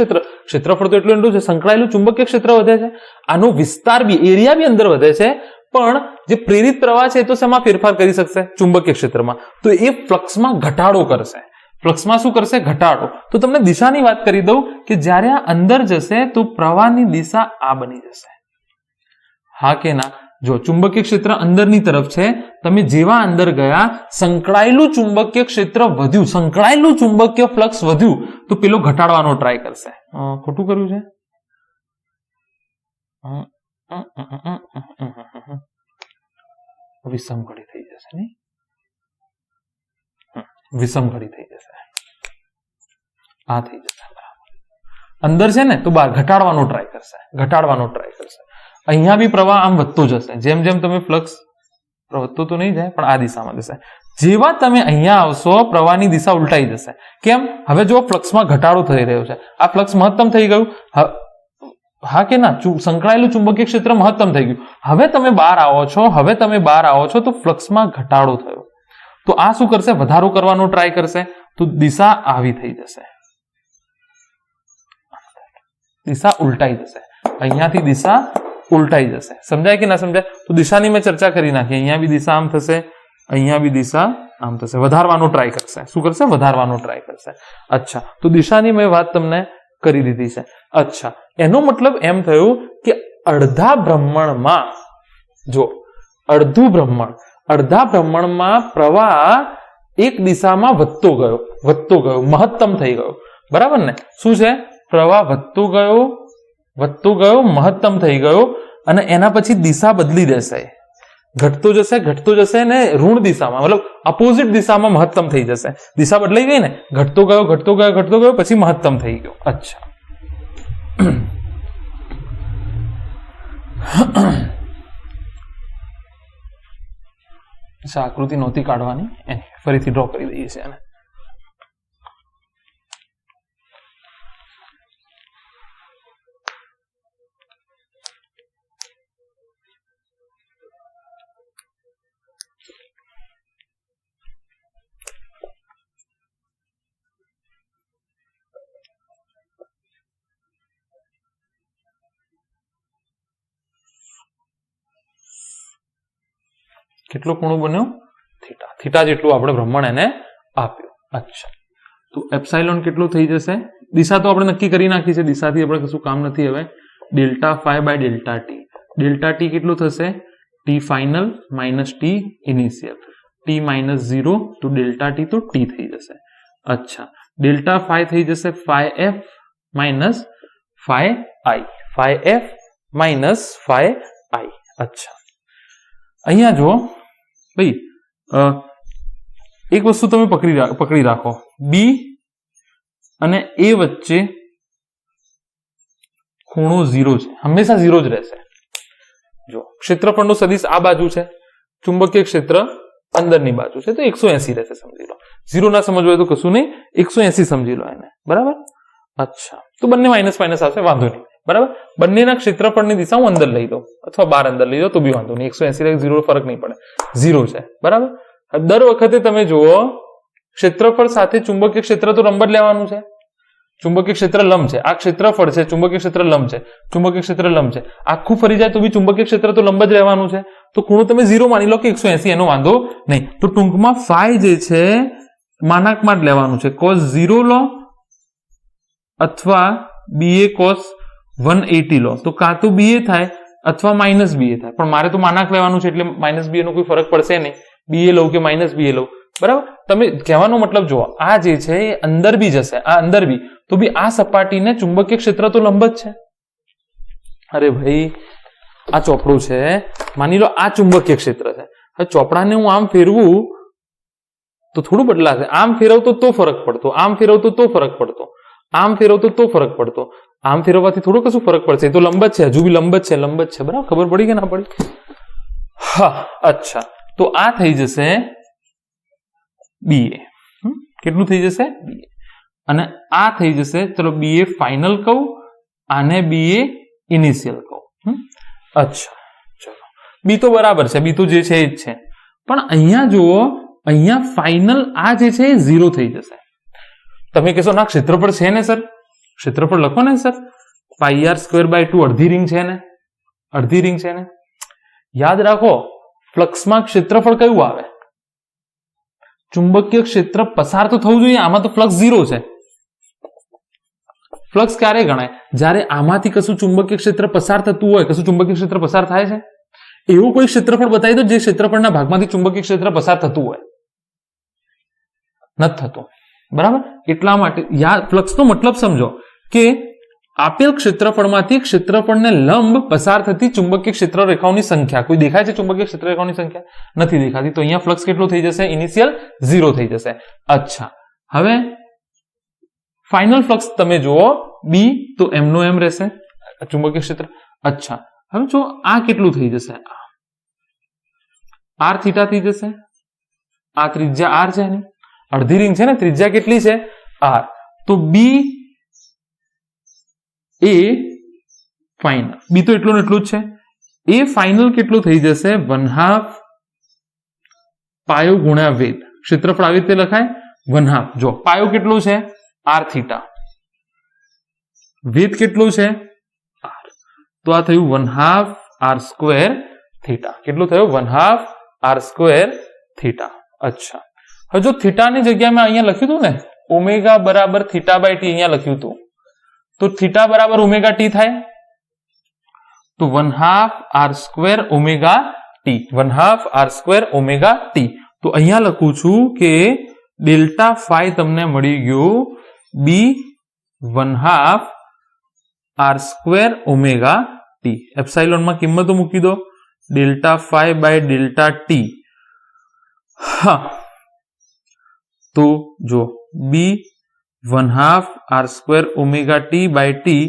ક્ષેત્રફળ તો એટલું છે સંકળાયેલું ચુંબકીય ક્ષેત્ર વધે છે આનો વિસ્તાર બી એરિયા બી અંદર વધે છે પણ જે પ્રેરિત પ્રવાહ છે એ તો શેમાં ફેરફાર કરી શકશે ચુંબકીય ક્ષેત્રમાં તો એ ફ્લક્સમાં ઘટાડો કરશે ફ્લક્સમાં શું કરશે ઘટાડો તો તમને દિશાની વાત કરી દઉં કે જ્યારે આ અંદર જશે તો પ્રવાહની દિશા આ બની જશે હા કે ના જો ચુંબકીય ક્ષેત્ર અંદરની તરફ છે તમે જેવા અંદર ગયા સંકળાયેલું ચુંબકીય ક્ષેત્ર વધ્યું સંકળાયેલું ચુંબકીય ફ્લક્સ વધ્યું તો પેલો ઘટાડવાનો ટ્રાય કરશે ખોટું કર્યું છે વિષમઘડી થઈ જશે નહીં વિષમઘડી થઈ જશે આ થઈ જશે બરાબર અંદર છે ને તો બહાર ઘટાડવાનો ટ્રાય કરશે અહીંયા બી પ્રવાહ આમ વધતો જશે જેમ જેમ તમે ફ્લક્સ વધતો તો નહીં જાય પણ આ દિશામાં જશે જેવા તમે અહીંયા આવશો પ્રવાહની દિશા ઉલટાઈ જશે કેમ હવે જો ફ્લક્સમાં ઘટાડો થઈ રહ્યો છે આ ફ્લક્સ મહત્તમ થઈ ગયું હા કે ના સંકળાયેલું ચુંબકીય ક્ષેત્ર મહત્તમ થઈ ગયું હવે તમે બહાર આવો છો તો ફ્લક્સમાં ઘટાડો થયો તો આ શું કરશે વધારો કરવાનો ટ્રાય કરશે તો દિશા આવી થઈ જશે દિશા ઉલટાઈ જશે અહીંયાથી દિશા ઉલટાઈ જશે સમજાય કે ના સમજાય તો દિશાની મેં ચર્ચા કરી નાખી અહીંયા બી દિશા આમ થશે અહીંયા બી દિશા આમ થશે વધારવાનો ટ્રાય કરશે શું કરશે વધારવાનો ટ્રાય કરશે અચ્છા તો દિશાની મેં વાત તમને કરી દીધી છે અચ્છા એનો મતલબ એમ થયું કે અડધા ભ્રમણમાં પ્રવાહ એક દિશામાં વધતો ગયો મહત્તમ થઈ ગયો બરાબર ને શું છે પ્રવાહ વધતો ગયો મહત્તમ થઈ ગયો અને એના પછી દિશા બદલી દેશે ઘટતો જશે ને ઋણ દિશામાં મતલબ અપોઝિટ દિશામાં મહત્તમ થઈ જશે દિશા બદલાઈ ગઈ ને ઘટતો ગયો પછી મહત્તમ થઈ ગયો અચ્છા આકૃતિ નહોતી કાઢવાની ફરીથી ડ્રો કરી દઈએ છીએ એને કેટલો ખૂણો બન્યો થીટા જેટલું આપણે ભ્રમણ એને આપ્યું અચ્છા તો એપ્સાઇલોન કેટલું થઈ જશે દિશા તો આપણે નક્કી કરી નાખી છે, દિશાથી આપણે કશું કામ નથી હવે. Delta phi by delta t. Delta t કેટલું થશે? T final minus t initial. T minus 0 તો ડેલ્ટા ટી તો ટી થઈ જશે. અચ્છા, ડેલ્ટા ફાઈ થઈ જશે ફાઈ એફ માઇનસ ફાઈ આઈ. ફાઈ એફ માઇનસ ફાઈ આઈ. અચ્છા, અહીંયા જુઓ ભાઈ, એક વસ્તુ તમે પકડી રાખો, બી અને એ વચ્ચે ખૂણો 0 છે, હંમેશા 0 જ રહેશે. જો ક્ષેત્રફળનો સદિશ આ બાજુ છે, ચુંબકીય ક્ષેત્ર અંદરની બાજુ છે, તો 180 રહેશે, સમજી લો. 0 ના સમજવું હોય તો કશું નહીં, 180 સમજી લો એને, બરાબર. અચ્છા, તો બંને માઇનસ માઇનસ આવશે, વાંધો નહીં, બરાબર. બંનેના ક્ષેત્રફળની દિશા હું અંદર લઈ લઉં અથવા બહાર અંદર લઈ લો તો બી વાંધો નહીં, 180 0 ફરક નહીં પડે, 0 છે, બરાબર. દર વખતે તમે જુઓ, ક્ષેત્રફળ સાથે ચુંબકીય ક્ષેત્ર તો લંબ જ લેવાનું છે. ચુંબકીય ક્ષેત્ર લંબ છે, આ ક્ષેત્રફળ છે, ચુંબકીય ક્ષેત્ર લંબ છે, ચુંબકીય ક્ષેત્ર લંબ છે, આખું ફરી જાય તો બી ચુંબકીય ક્ષેત્ર તો લંબ જ રહેવાનું છે. તો ખૂણો તમે 0 માની લો કે 180, એનો વાંધો નહીં. તો ટૂંકમાં ફાઈ જે છે માનાકમાં જ લેવાનું છે, cos 0 લો અથવા ba cos 180 લો, તો કાં તો ba થાય અથવા માઇનસ ba થાય, પણ મારે તો માનાક લેવાનું છે એટલે માઇનસ ba નો કોઈ ફરક પડશે નહીં, ba લઉં કે માઇનસ ba લઉં, બરાબર. તમે કહેવાનો મતલબ જુઓ, આ જે છે એ અંદર બી જશે, આ અંદર બી, તો બી આ સપાટીને ચુંબકીય ક્ષેત્ર તો લંબ જ છે. અરે ભાઈ, આ ચોપડું છે, માની લો આ ચુંબકીય ક્ષેત્ર છે, હવે ચોપડાને હું આમ ફેરવું તો થોડું બદલાશે, આમ ફેરવતો તો ફરક પડતો, આમ ફેરવતો તો ફરક પડતો, આમ ફેરવતો તો ફરક પડતો, આમ ફેરવવાથી થોડું કશું ફરક પડશે, એ તો લંબ જ છે, હજુ બી લંબ જ છે, લંબ જ છે, બરાબર. ખબર પડી કે ના પડી? હા, અચ્છા, તો આ થઈ જશે BA. કેટલું થઈ જશે? BA. અને આ થઈ જશે, ચલો BA ફાઇનલ કહું, આને BA ઇનિશિયલ કહું. અચ્છા, ચલો બી તો બરાબર છે, બી તો જે છે એ જ છે, પણ અહીંયા જુઓ, અહીંયા ફાઇનલ આ જે છે એ 0 થઈ જશે. તમે કહેશો ના ક્ષેત્રફળ છે ને સર, ક્ષેત્રફળ લખો ને સર, πr²/2 અડધી રિંગ છે ને, અડધી રિંગ છે ને. યાદ રાખો, ફ્લક્સમાં ક્ષેત્રફળ કયું આવે? ચુંબકીય ક્ષેત્ર પસાર તો થવું જોઈએ, આમાં તો ફ્લક્સ 0 છે. ફ્લક્સ ક્યારે ગણાય? જ્યારે આમાંથી કશું ચુંબકીય ક્ષેત્ર પસાર થતું હોય, કશું ચુંબકીય ક્ષેત્ર પસાર થાય છે, એવું કોઈ ક્ષેત્રફળ બતાવી દો જે ક્ષેત્રફળના ભાગમાંથી ચુંબકીય ક્ષેત્ર પસાર થતું હોય. નથી થતું, બરાબર. એટલા માટે ફ્લક્સનો મતલબ સમજો કે આપેલ ક્ષેત્રફળમાંથી ક્ષેત્રફળને લંબ પસાર થતી ચુંબકીય ક્ષેત્ર રેખાઓની સંખ્યા. કોઈ દેખાય છે ચુંબકીય ક્ષેત્ર રેખાઓની સંખ્યા? નથી દેખાતી, તો અહીંયા ફ્લક્સ કેટલું થઈ જશે? ઇનિશિયલ 0 થઈ જશે. અચ્છા, હવે ફાઇનલ ફ્લક્સ તમે જુઓ, બી તો એમનો એમ રહેશે ચુંબકીય ક્ષેત્ર. અચ્છા, હવે જો આ કેટલું થઈ જશે? આર થીટા થઈ જશે. આ ત્રિજ્યા આર છે, અડધી રિંગ છે ને, ત્રિજ્યા કેટલી છે? આર. તો બી એ ફાઇનલ, બી તો એટલું જ છે. એ ફાઇનલ કેટલું થઈ જશે? 1/2 પાયો ગુણ્યા વેધ. ક્ષેત્રફળ આવી રીતે લખાય 1/2. જો પાયો કેટલું છે? R theta. વેધ કેટલું છે? આર. તો આ થયું 1/2 r² થીટા. કેટલું થયું? 1/2 r² થીટા. અચ્છા, હવે જો થીટાની જગ્યાએ મેં અહીંયા લખ્યું હતું ને, ઓમેગા બરાબર θ/t અહીંયા લખ્યું હતું, તો થીટા બરાબર ઓમેગા ટી થાય, તો 1/2 r² omega T, 1/2 r² omega t. તો અહીંયા લખું છું કે ડેલ્ટા ફાઈ તમને મળી ગયું બી 1/2 r² ઓમેગા ટી. એપ્સાઇલોનમાં કિંમતો મૂકી દો, delta phi by delta t. હા, તો જો B 1/2 r² omega t by t,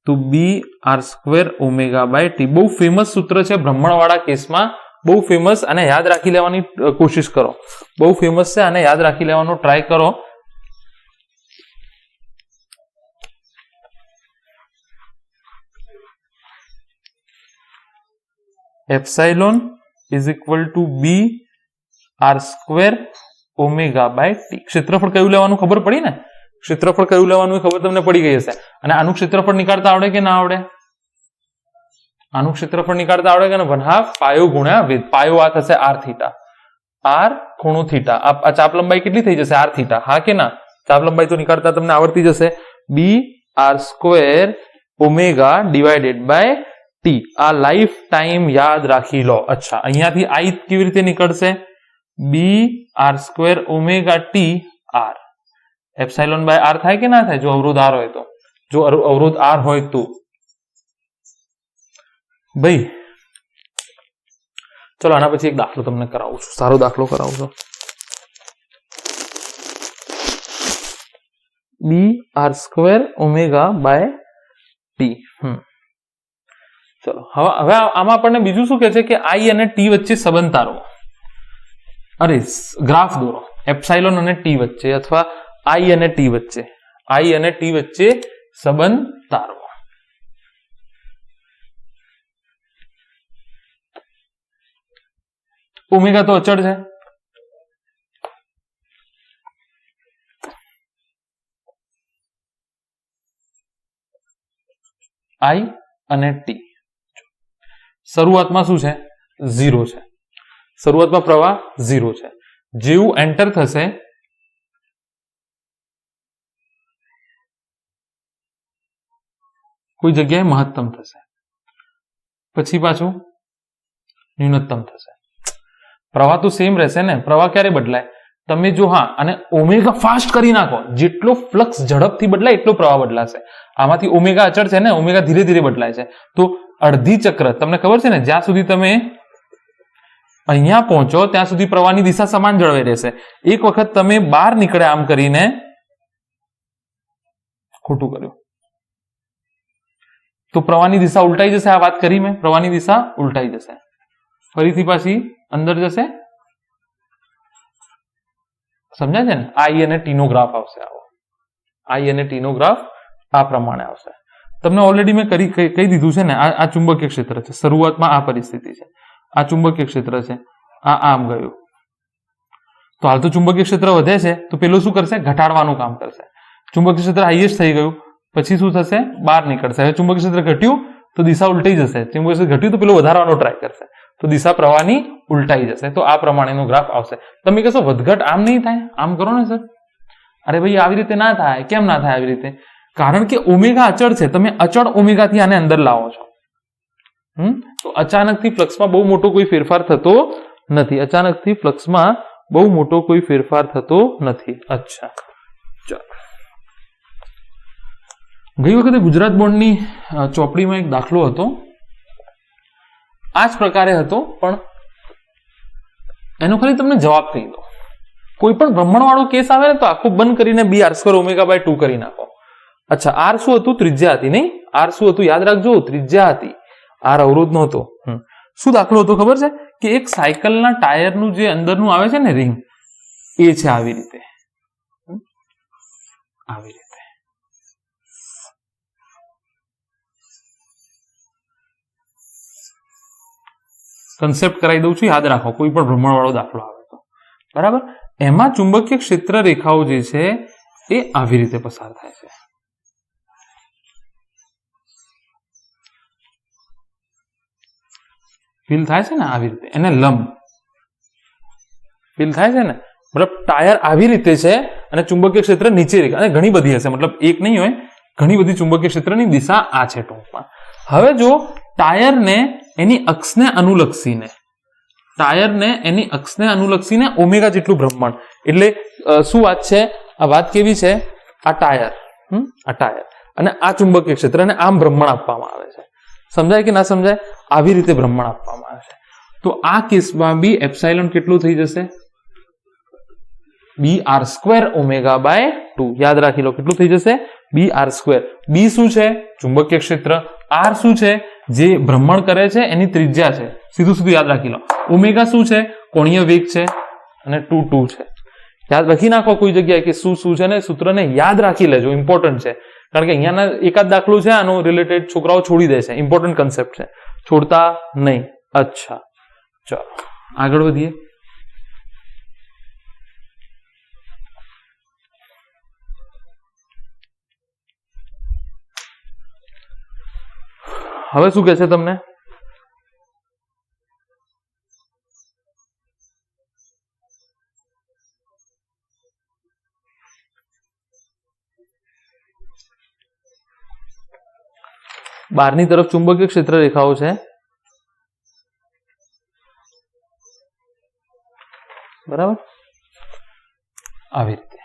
તો B r² omega by t. બહુ ફેમસ સૂત્ર છે ભ્રમણવાળા કેસમાં, બહુ ફેમસ, અને યાદ રાખી લેવાની કોશિશ કરો. બહુ ફેમસ છે, અને યાદ રાખી લેવાનો ટ્રાય કરો. Epsilon is equal to B r² omega by t. ક્ષેત્રફળ કયું લેવાનું ખબર પડી ને? ક્ષેત્રફળ કયું લેવાનું એ ખબર તમને પડી ગઈ હશે. અને આનું ક્ષેત્રફળ નીકાળતા આવડે કે ના આવડે? આનું ક્ષેત્રફળ નીકાળતા આવડે કે ના? 1/2 પાયો ગુણ્યા વેધ. પાયો આ થશે આર થીટા, આર ખૂણો થીટા. આ ચાપ લંબાઈ કેટલી થઈ જશે? R theta. હા કે ના? ચાપ લંબાઈ તો નીકાળતા તમને આવડતી જશે. BR² omega divided by t. આ લાઈફ ટાઈમ યાદ રાખી લો. અચ્છા, અહીંયાથી I કેવી રીતે નીકળશે? BR² omega t R. Epsilon by R થાય કે ના થાય? જો અવરોધ આર હોય તો. જો અવરોધ આર હોય તો ભાઈ ચલો આના પછી એક દાખલો તમને કરાવું છું. સારો દાખલો કરાવું છું. BR² omega by T. ચલો હવે આમાં આપણને બીજું શું કહે છે કે I અને ટી વચ્ચે સંબંધ તારવો. અરે ગ્રાફ દોરો એપ્સાઇલોન અને ટી વચ્ચે, અથવા I અને ટી વચ્ચે. I અને ટી વચ્ચે સંબંધ તારવો. ઓમેગા તો અચળ છે. I અને ટી શરૂઆતમાં શું છે? 0 છે. શરૂઆતમાં પ્રવાહ 0 છે. જેવું એન્ટર થશે કોઈ જગ્યાએ મહત્તમ થશે, પછી પાછું ન્યૂનતમ થશે. પ્રવાહ તો સેમ રહેશે ને. પ્રવાહ ક્યારે બદલાય? તમે જો અને ઓમેગા ફાસ્ટ કરી નાખો, જેટલો ફ્લક્સ ઝડપથી બદલાય એટલો પ્રવાહ બદલાશે. આમાંથી ઓમેગા અચળ છે ને, ઓમેગા ધીરે ધીરે બદલાય છે. તો અડધી ચક્ર તમને ખબર છે ને, જ્યાં સુધી તમે અહીંયા પહોંચો ત્યાં સુધી પ્રવાહની દિશા સમાન જળવાઈ રહેશે. એક વખત તમે બહાર નીકળે આમ કરીને, ખોટું કર્યું તો પ્રવાહની દિશા ઉલટાઈ જશે. આ વાત કરી મેં, પ્રવાહની દિશા ઉલટાઈ જશે. ફરીથી પાછી અંદર જશે. સમજાય છે ને? I અને ટી નો ગ્રાફ આવશે આવો. I અને ટી નો ગ્રાફ આ પ્રમાણે આવશે. તમને ઓલરેડી મેં કહી દીધું છે ને, આ ચુંબકીય ક્ષેત્ર છે. શરૂઆતમાં આ પરિસ્થિતિ છે. આ ચુંબકીય ક્ષેત્ર છે. આ આમ ગયું. તો હાલ તો ચુંબકીય ક્ષેત્ર વધે છે, તો પેલું શું કરશે? ઘટાડવાનું કામ કરશે. ચુંબકીય ક્ષેત્ર હાઈએસ્ટ થઈ ગયું, પછી શું થશે? બહાર નીકળશે. હવે ચુંબકીય ક્ષેત્ર ઘટ્યું તો દિશા ઉલટાઈ જશે. ચુંબકીય ક્ષેત્ર ઘટ્યું તો પેલું વધારવાનો ટ્રાય કરશે, તો દિશા પ્રવાહની ઉલટાઈ જશે. તો આ પ્રમાણેનો ગ્રાફ આવશે. તમે કહેશો વધઘટ આમ નહીં થાય? આમ કરો ને સર. અરે ભાઈ આવી રીતે ના થાય. કેમ ના થાય આવી રીતે? કારણ કે ઓમેગા અચળ છે. તમે અચળ ઓમેગાથી આને અંદર લાવો છો. તો અચાનકથી ફ્લક્સમાં બહુ મોટો કોઈ ફેરફાર થતો નથી. અચાનકથી ફ્લક્સમાં બહુ મોટો કોઈ ફેરફાર થતો નથી. અચ્છા, ચાલો. ગઈ વખતે ગુજરાત બોર્ડની ચોપડીમાં એક દાખલો હતો, આ જ પ્રકારે હતો, પણ એનો ખાલી તમને જવાબ કહી દો. કોઈ પણ ભ્રમણવાળો કેસ આવે ને તો આખું બંધ કરીને BR² ઓમેગા બાય 2 કરી નાખો. અચ્છા, આર શું હતું? ત્રિજ્યા હતી. નહીં, આર શું હતું? યાદ રાખજો, ત્રિજ્યા હતી. આર અવરોધ નો હતો. શું દાખલો હતો ખબર છે? કે એક સાયકલના ટાયરનું જે અંદરનું આવે છે ને રિંગ, એ છે આવી રીતે. આવી રીતે કન્સેપ્ટ કરાવી દઉં છું, યાદ રાખો કોઈ પણ ભ્રમણવાળો દાખલો આવે તો. બરાબર? એમાં ચુંબકીય ક્ષેત્ર રેખાઓ જે છે એ આવી રીતે પસાર થાય છે. ફીલ થાય છે ને? આવી રીતે એને લંબ ફીલ થાય છે ને? મતલબ ટાયર આવી રીતે છે અને ચુંબકીય ક્ષેત્ર નીચે રેખા, અને ઘણી બધી હશે, મતલબ એક નહીં હોય, ઘણી બધી ચુંબકીય ક્ષેત્રની દિશા આ છે ટૂંકમાં. હવે જો ટાયરને એની અક્ષને અનુલક્ષીને ઓમેગા જેટલું ભ્રમણ, એટલે શું વાત છે? આ વાત કેવી છે? આ ટાયર અને આ ચુંબકીય ક્ષેત્ર, અને આમ ભ્રમણ આપવામાં આવે છે. સમજાય કે ના સમજાય? આવી રીતે ભ્રમણ આપવામાં આવે છે. તો આ કેસમાં બી એપ્સાઇલોન કેટલું થઈ જશે? BR² omega by 2. યાદ રાખી લો, કેટલું થઈ જશે? BR². બી શું છે? ચુંબકીય ક્ષેત્ર. આર શું છે? જે ભ્રમણ કરે છે એની ત્રિજ્યા છે. સીધું યાદ રાખી લો. ઓમેગા શું છે? કોણીય વેગ છે, અને 2 છે. યાદ રાખી નાખો કોઈ જગ્યાએ કે શું છે, ને સૂત્રને યાદ રાખી લેજો, ઇમ્પોર્ટન્ટ છે. કારણ કે અહીંયાના એકાદ દાખલો છે આનો રિલેટેડ, છોકરાઓ છોડી દે છે. ઇમ્પોર્ટન્ટ કન્સેપ્ટ છે, છોડતા નહીં. અચ્છા, ચાલો આગળ વધીએ. હવે શું કહે છે તમને? બહારની તરફ ચુંબકીય ક્ષેત્ર રેખાઓ છે, બરાબર, આવી રીતે.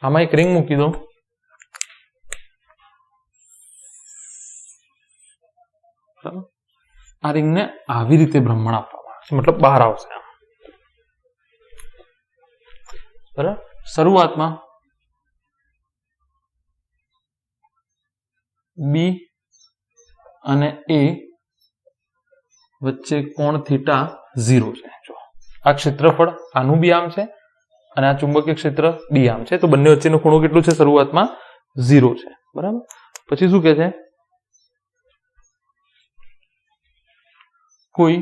આમાં એક રિંગ મૂકી દો. આ રિંગને આવી રીતે ભ્રમણ આપવામાં આવે છે, મતલબ બહાર આવશે આમ, બરાબર. શરૂઆતમાં બી અને એ વચ્ચે કોણ થીટા 0 છે. જો આ ક્ષેત્રફળ આનું બી આમ છે અને આ ચુંબકીય ક્ષેત્ર બી આમ છે, તો બંને વચ્ચેનો ખૂણો કેટલું છે? શરૂઆતમાં 0 છે, બરાબર. પછી શું કહે છે? કોઈ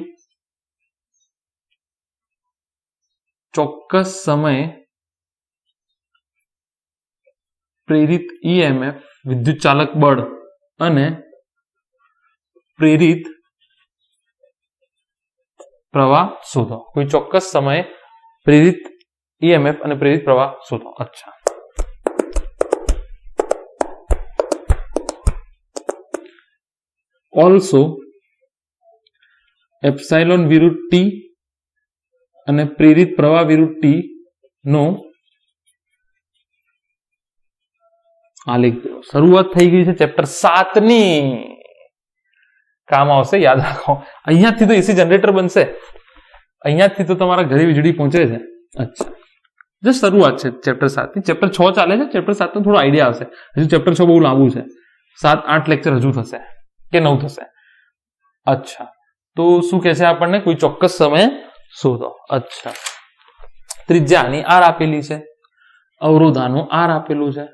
ચોક્કસ સમયે પ્રેરિત ઈએમએફ, વિદ્યુત ચાલક બળ અને પ્રેરિત પ્રવાહ શોધો. કોઈ ચોક્કસ સમયે પ્રેરિત ईएमएफ અને પ્રેરિત પ્રવાહ શોધો. અચ્છા, ઓલસો એપ્સાઇલોન વિરુદ્ધ ટી અને પ્રેરિત પ્રવાહ વિરુદ્ધ ટી નો આલેખ દો. શરૂઆત થઈ ગઈ છે ચેપ્ટર 7 ની, કામ આવશે, યાદ રાખો. અહીંયાથી તો એસી જનરેટર બનશે, અહીંયાથી તો તમારા ઘરે વીજળી પહોંચે છે. અચ્છા, જે શરૂઆત છે ચેપ્ટર 7 ની. ચેપ્ટર 6 ચાલે છે, ચેપ્ટર 7 નો થોડો આઈડિયા આવશે. હજુ ચેપ્ટર 6 બહુ લાંબુ છે, 7-8 લેક્ચર હજુ થશે કે 9 થશે. અચ્છા, તો શું કહે છે આપણને? કોઈ ચોક્કસ સમયે શોધો. અચ્છા, ત્રિજ્યાની આર આપેલી છે, અવરોધાનું આર આપેલું છે,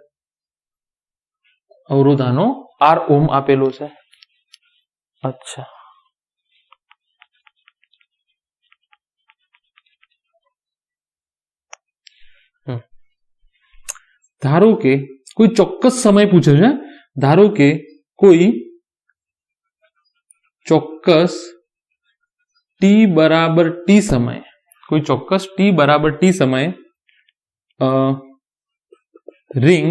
અવરોધાનો આર ઓમ આપેલો છે. અચ્છા, ધારો કે કોઈ ચોક્કસ સમય પૂછે છે. ધારો કે કોઈ ચોક્કસ ટી બરાબર ટી સમયે, કોઈ ચોક્કસ ટી બરાબર ટી સમયે રિંગ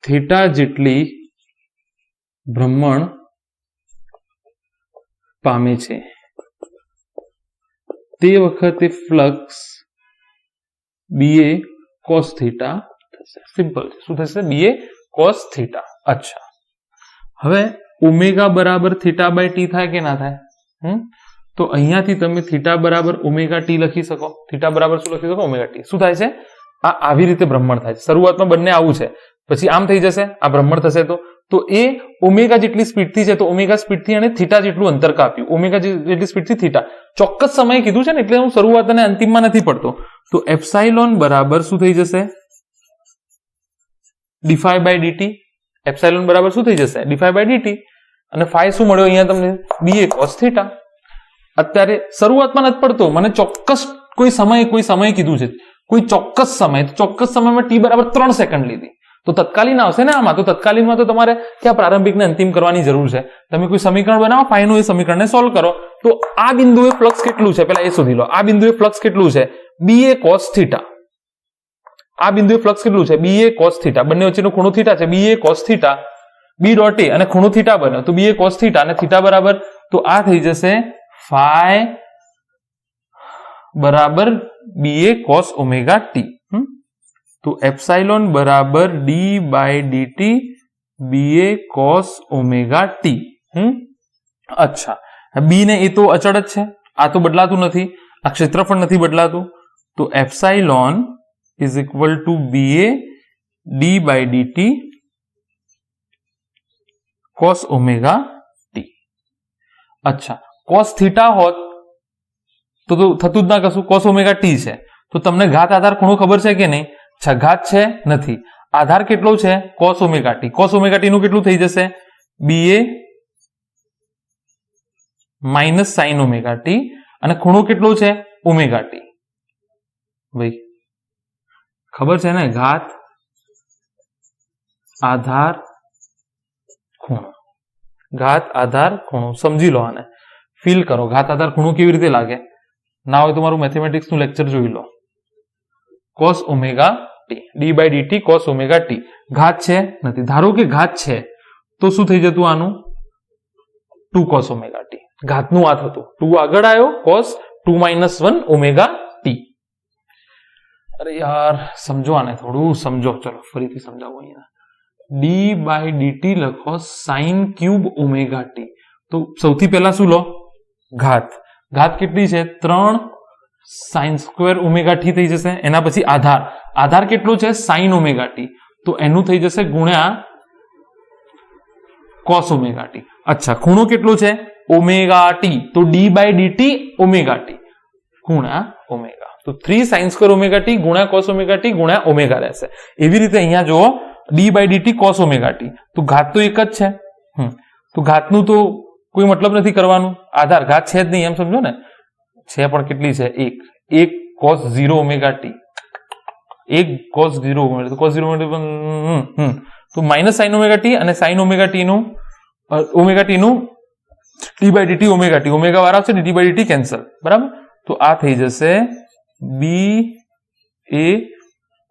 થીટા જેટલી ભ્રમણ પામે છે, તે વખતે ફ્લક્સ BA cos થીટા થશે. સિમ્પલ છે. શું થશે? BA cos theta. અચ્છા, હવે ઓમેગા બરાબર થીટા બાય ટી થાય કે ના થાય? તો અહીંયાથી તમે થીટા બરાબર ઓમેગા ટી લખી શકો. થીટા બરાબર શું લખી શકો? Omega T. શું થાય છે? આ આવી રીતે ભ્રમણ થાય છે. શરૂઆતમાં બંને આવું છે, પછી આમ થઈ જશે, આ ભ્રમણ થશે. તો એ ઓમેગા જેટલી સ્પીડથી છે, તો ઓમેગા સ્પીડથી અને થીટા જેટલું અંતર કાપ્યું. ઓમેગા જેટલી સ્પીડથી થીટા, ચોક્કસ સમયે કીધું છે ને, એટલે હું શરૂઆત અને અંતિમમાં નથી પડતો. તો એપ્સાઇલોન બરાબર શું થઈ જશે? ડી5 બાય ડીટી. એપ્સાઇલોન બરાબર શું થઈ જશે? ડી5 બાય ડીટી. અને ફાઈ શું મળ્યો અહીંયા તમને? BA cos theta. અત્યારે શરૂઆતમાં નથી પડતો, મને ચોક્કસ કોઈ સમય કીધું છે, કોઈ ચોક્કસ સમય, ચોક્કસ સમયમાં ટી બરાબર 3 સેકન્ડ લીધી, તો તત્કાલીન આવશે ને આમાં. તો તત્કાલીનમાં તો તમારે ક્યાં પ્રારંભિક ને અંતિમ કરવાની જરૂર છે? તમે કોઈ સમીકરણ બનાવો, ફાઈનું એ સમીકરણને સોલ્વ કરો. તો આ બિંદુએ ફ્લક્સ કેટલું છે પેલા એ શોધી લો. આ બિંદુએ ફ્લક્સ કેટલું છે? BA cos theta. આ બિંદુએ ફ્લક્સ કેટલું છે? BA cos theta. બંને વચ્ચેનો ખૂણો થીટા છે, BA cos theta. B dot A અને ખૂણો થીટા બન્યો, તો BA cos થીટા અને થીટા બરાબર, તો આ થઈ જશે ફાઈ બરાબર BA cos ઓમેગા ટી. તો એપ્સાઇલોન બરાબર d by dt BA cos omega t. અચ્છા, બી ને એ તો અચળ જ છે, આ તો બદલાતું નથી, આ ક્ષેત્રફળ નથી બદલાતું. તો epsilon is equal to BA d by dt cos omega t. અચ્છા, cos થીટા હોત તો થતું જ ના કશું, cos ઓમેગા ટી છે. તો તમને ઘાત આધાર ખૂણો ખબર છે કે નહીં? ઘાત છે નથી, આધાર કેટલો છે? cos omega T. cos omega t નું કેટલું થઈ જશે? BA minus sine omega t. અને ખૂણો કેટલો છે? Omega T. ભાઈ ખબર છે ને? ઘાત આધાર ખૂણો. ઘાત આધાર ખૂણો સમજી લો, આને ફીલ કરો. ઘાત આધાર ખૂણો કેવી રીતે લાગે? ના હોય તો મારું મેથેમેટિક્સ નું લેક્ચર જોઈ લો. cos omega t, d by dt cos omega t. ઘાત છે નથી, ધારો કે ઘાત છે તો શું થઈ જતું આનું? 2 cos ઓમેગા ટી. ઘાતનું આ થતું, 2 આગળ આવ્યો, cos 2 - 1 ઓમેગા ટી. અરે યાર સમજો આને, થોડું સમજો. ચલો ફરીથી સમજાવું. અહીંયા ડી બાય ડીટી લખો sin ક્યુબ ઓમેગા ટી. તો સૌથી પહેલા શું લો? ઘાત. ઘાત કેટલી છે? 3 sin સ્ક્વેર ઓમેગા ટી થઈ જશે. એના પછી આધાર. આધાર કેટલો છે? sin omega t. તો એનું થઈ જશે ગુણ્યા cos ઓમેગા ટી. અચ્છા, ખૂણો કેટલો છે? Omega t. તો d by dt omega t ગુણ્યા ઓમેગા. તો 3 sin સ્ક્વેર ઓમેગા ટી ગુણ્યા cos ઓમેગા ટી ગુણ્યા ઓમેગા રહેશે. એવી રીતે અહીંયા જુઓ, d by dt cos omega t. તો ઘાત તો એક જ છે. તો ઘાતનું તો કોઈ મતલબ નથી કરવાનું. આધાર ઘાત છે જ નહીં, એમ સમજો ને. છે પણ કેટલી છે? 1 cos 0 omega t. 1 cos 0 omega. તો cos 0 ઓમેગા તો માઇનસ sin ઓમેગા ટી અને sin ઓમેગા ટી નું d by dt omega t. Omega વાર આવશે, ડી બાય ડીટી કેન્સલ. બરાબર. તો આ થઈ જશે બી A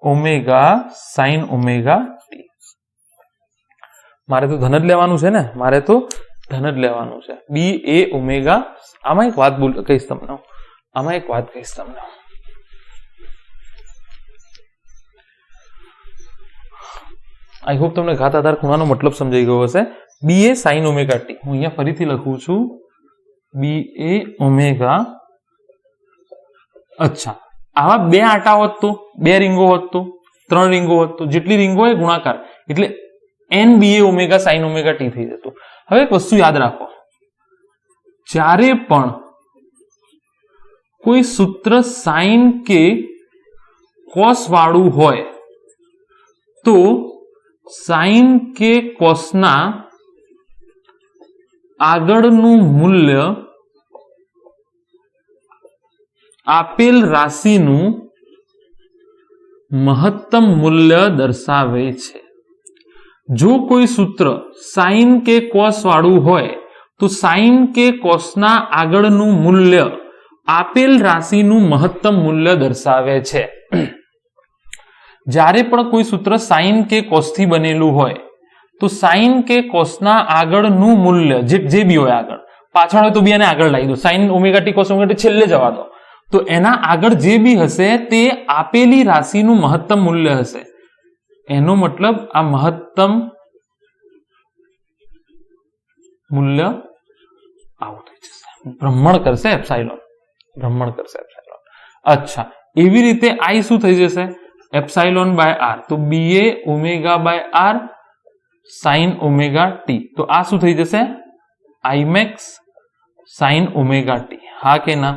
omega sin omega T. મારે તો ધન જ લેવાનું છે ને, મારે તો ધન જ લેવાનું છે. બી એ ઓમેગા. આમાં એક વાત કહીશ તમને, આઈ હોપ તમને ઘાત આધાર ખૂણાનો મતલબ સમજાઈ ગયો હશે. બી એ sin ઓમેગા ટી. હું અહીંયા ફરીથી લખું છું, બી એ ઓમેગા. અચ્છા, આવા 2 આટા હોત તો, 2 રીંગો હોત તો, 3 રીંગો હોત તો, જેટલી રીંગો હોય ગુણાકાર, એટલે n B A omega sin omega T થઈ જતું. હવે એક વસ્તુ યાદ રાખો, જ્યારે પણ કોઈ સૂત્ર sin કે cos વાળું હોય તો sin કે cos ના આગળનું મૂલ્ય આપેલ રાશિનું મહત્તમ મૂલ્ય દર્શાવે છે. જો કોઈ સૂત્ર sin કે cos વાળું હોય તો sin કે cos ના આગળનું મૂલ્ય આપેલ રાશિનું મહત્તમ મૂલ્ય દર્શાવે છે. જ્યારે પણ કોઈ સૂત્ર sin કે cos થી બનેલું હોય તો sin કે cos ના આગળનું મૂલ્ય જે બી હોય, આગળ પાછળ હોય તો બી એને આગળ લાવી દો. sin omega T cos omega T છેલ્લે જવા દો. તો એના આગળ જે બી હશે તે આપેલી રાશિનું મહત્તમ મૂલ્ય હશે. એનો મતલબ આ મહત્તમ મૂલ્ય આવું થઈ જશે, ભ્રમણ કરશે એપ્સાઇલોન. અચ્છા, એવી રીતે આઈ શું થઈ જશે? Epsilon by R. તો B A omega by R sin omega t. તો આ શું થઈ જશે? I max sin omega t. હા કે ના?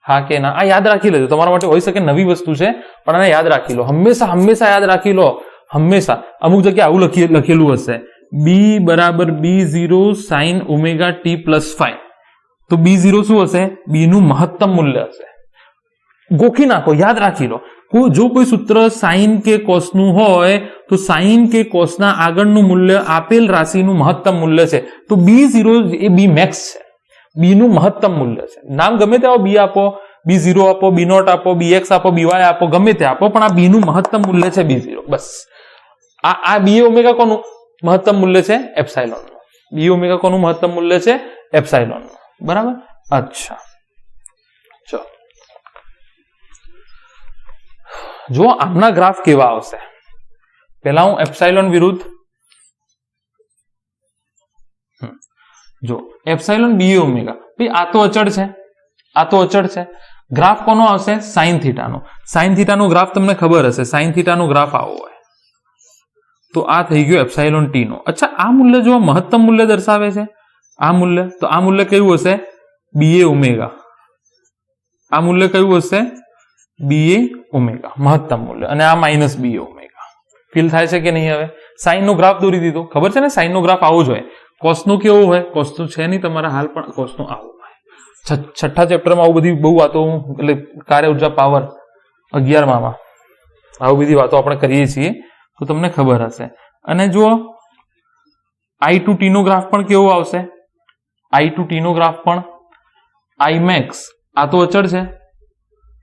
આ યાદ રાખી લેજો. તમારા માટે હોઈ શકે નવી વસ્તુ છે, પણ આને યાદ રાખી લો. હંમેશા યાદ રાખી લો. હંમેશા અમુક જગ્યાએ આવું લખેલું હશે, બી બરાબર B0 sin omega T plus 5. તો B0 શું હશે? બી નું મહત્તમ મૂલ્ય હશે. ગોખી નાખો, યાદ રાખી લો. જો કોઈ સૂત્ર sin કે cos નું હોય તો sin કે cos ના આગળનું મૂલ્ય આપેલ રાશિનું મહત્તમ મૂલ્ય છે. તો B0 એ B max છે, બી નું મહત્તમ મૂલ્ય છે. નામ ગમે તે બી આપો, B0 આપો, B0 આપો, BX આપો, BY આપો, ગમે તે આપો, પણ આ બી નું મહત્તમ મૂલ્ય છે B0. બસ આ બી ઓમેગા કોનું મહત્તમ મૂલ્ય છે? એપ્સાઇલોન નું. બી ઓમેગા કોનું મહત્તમ મૂલ્ય છે? એપ્સાઇલોન નું. બરાબર. અચ્છા, ચલો જો આમના ગ્રાફ કેવા આવશે. પહેલા હું એપ્સાઇલોન વિરુદ્ધ જો એપ્સાઇલોન બી ઓમેગા. ભાઈ આ તો અચળ છે. ગ્રાફ કોનો આવશે? સાઇન થીટાનો. સાઇન થીટાનો ગ્રાફ તમને ખબર હશે. સાઇન થીટાનો ગ્રાફ આવો હોય તો આ થઈ ગયો એપ્સાઇલોન ટી નો. અચ્છા, આ મૂલ્ય જો મહત્તમ મૂલ્ય દર્શાવે છે, આ મૂલ્ય, તો આ મૂલ્ય કયું હશે? બી એ ઓમેગા. આ મૂલ્ય કયું હશે? બી એ ઓમેગા મહત્તમ મૂલ્ય. અને આ માઇનસ બી ઓમેગા. ફીલ થાય છે કે નહીં? હવે સાઇન નો ગ્રાફ દોરી દીધો. ખબર છે ને, સાઇન નો ગ્રાફ આવો જ હોય. કોસ નો કેવો હોય? કોસ તો છે નહીં તમારા હાલ, પણ કોસ નો આવો હોય. છઠ્ઠા ચેપ્ટરમાં આવું બધી બહુ વાતો, એટલે કાર્ય ઉર્જા પાવર 11માં આવું બધી વાતો આપણે કરીએ છીએ, તો તમને ખબર હશે. અને જો I2T નો ગ્રાફ પણ કેવો આવશે? I2T નો ગ્રાફ પણ I max આ તો અચળ છે,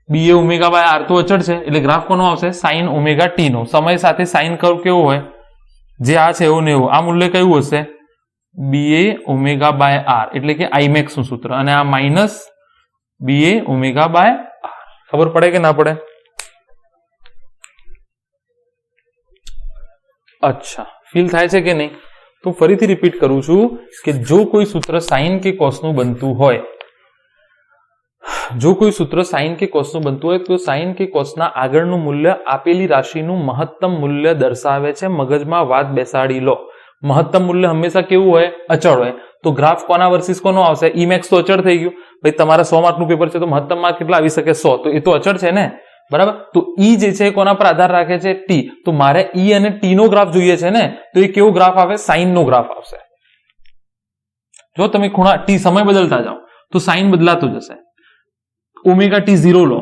BA ઓમેગા બાય R તો અચળ છે, એટલે ગ્રાફ કોનો આવશે? sin ઓમેગા T નો. સમય સાથે સાઇન કર્વ કેવો હોય? જે આ છે એવું ને એવું. આ મૂલ્ય કયું હશે? BA ઓમેગા બાય R, એટલે કે I max નું સૂત્ર, અને આ minus BA omega by R. ખબર પડે કે ના પડે? અચ્છા, ફીલ થાય છે કે નહીં? તો ફરીથી રિપીટ કરું છું કે જો કોઈ સૂત્ર સાઇન કે કોસનું બનતું હોય, જો કોઈ સૂત્ર સાઇન કે કોસનું બનતું હોય તો સાઇન કે કોસના આગળનું મૂલ્ય આપેલી રાશિનું મહત્તમ મૂલ્ય દર્શાવે છે. મગજમાં વાત બેસાડી લો. મહત્તમ મૂલ્ય હંમેશા કેવું હોય? અચળ હોય. તો ગ્રાફ કોના વર્સિસ કોનો આવશે? E max તો અચળ થઈ ગયું. ભાઈ તમારા 100 માર્કનું પેપર છે તો મહત્તમ માર્ક કેટલા આવી શકે? 100. તો એ તો અચળ છે ને, બરાબર? તો E જે છે કોના પર આધાર રાખે છે? T. તો મારે E અને T નો ગ્રાફ જોઈએ છે ને, તો એ કેવો ગ્રાફ આવે? સાઇન નો ગ્રાફ આવશે. જો તમે ખૂણા T સમય બદલતા જાઓ તો સાઇન બદલાતો જશે. ઓમેગા T 0 લો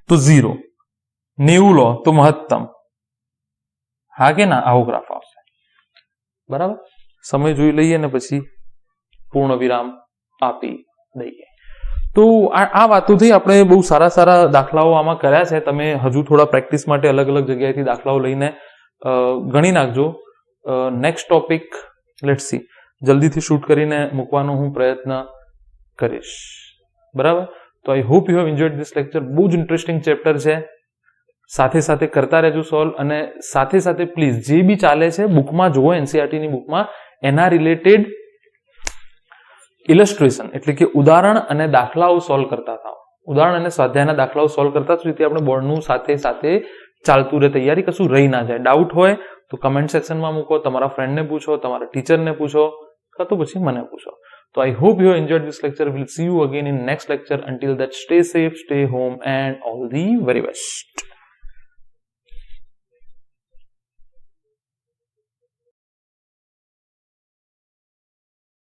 તો 0, 90 લો તો મહત્તમ. હા કે ના? આવો ગ્રાફ આવશે. બરાબર? સમય જોઈ લઈએ ને પછી પૂર્ણ વિરામ આપી દઈએ. તો આ વાતો થઈ. આપણે બહુ સારા સારા દાખલાઓ આમાં કર્યા છે. તમે હજુ થોડા પ્રેક્ટિસ માટે અલગ અલગ જગ્યાએથી દાખલાઓ લઈને ગણી નાખજો. નેક્સ્ટ ટોપિક લેટ્સ સી, જલ્દીથી શૂટ કરીને મૂકવાનો હું પ્રયત્ન કરીશ. બરાબર? તો I hope you have enjoyed this lecture. બહુ જ ઇન્ટરેસ્ટિંગ ચેપ્ટર છે. સાથે સાથે કરતા રહેજો સોલ્વ, અને સાથે સાથે પ્લીઝ જે બી ચાલે છે બુકમાં જુઓ, NCERT ની બુકમાં એના રિલેટેડ ઇલસ્ટ્રેશન એટલે કે ઉદાહરણ અને દાખલાઓ સોલ્વ કરતા થાઓ. ઉદાહરણ અને સ્વાધ્યાયના દાખલાઓ સોલ્વ કરતા જ રીતે આપણે બોર્ડનું સાથે સાથે ચાલતું રહે, તૈયારી કશું રહી ના જાય. ડાઉટ હોય તો કમેન્ટ સેક્શનમાં મૂકો, તમારા ફ્રેન્ડને પૂછો, તમારા ટીચરને પૂછો, કાં તો પછી મને પૂછો. So I hope you have enjoyed this lecture. We'll see you again in next lecture. Until that, stay safe, stay home, and all the very best.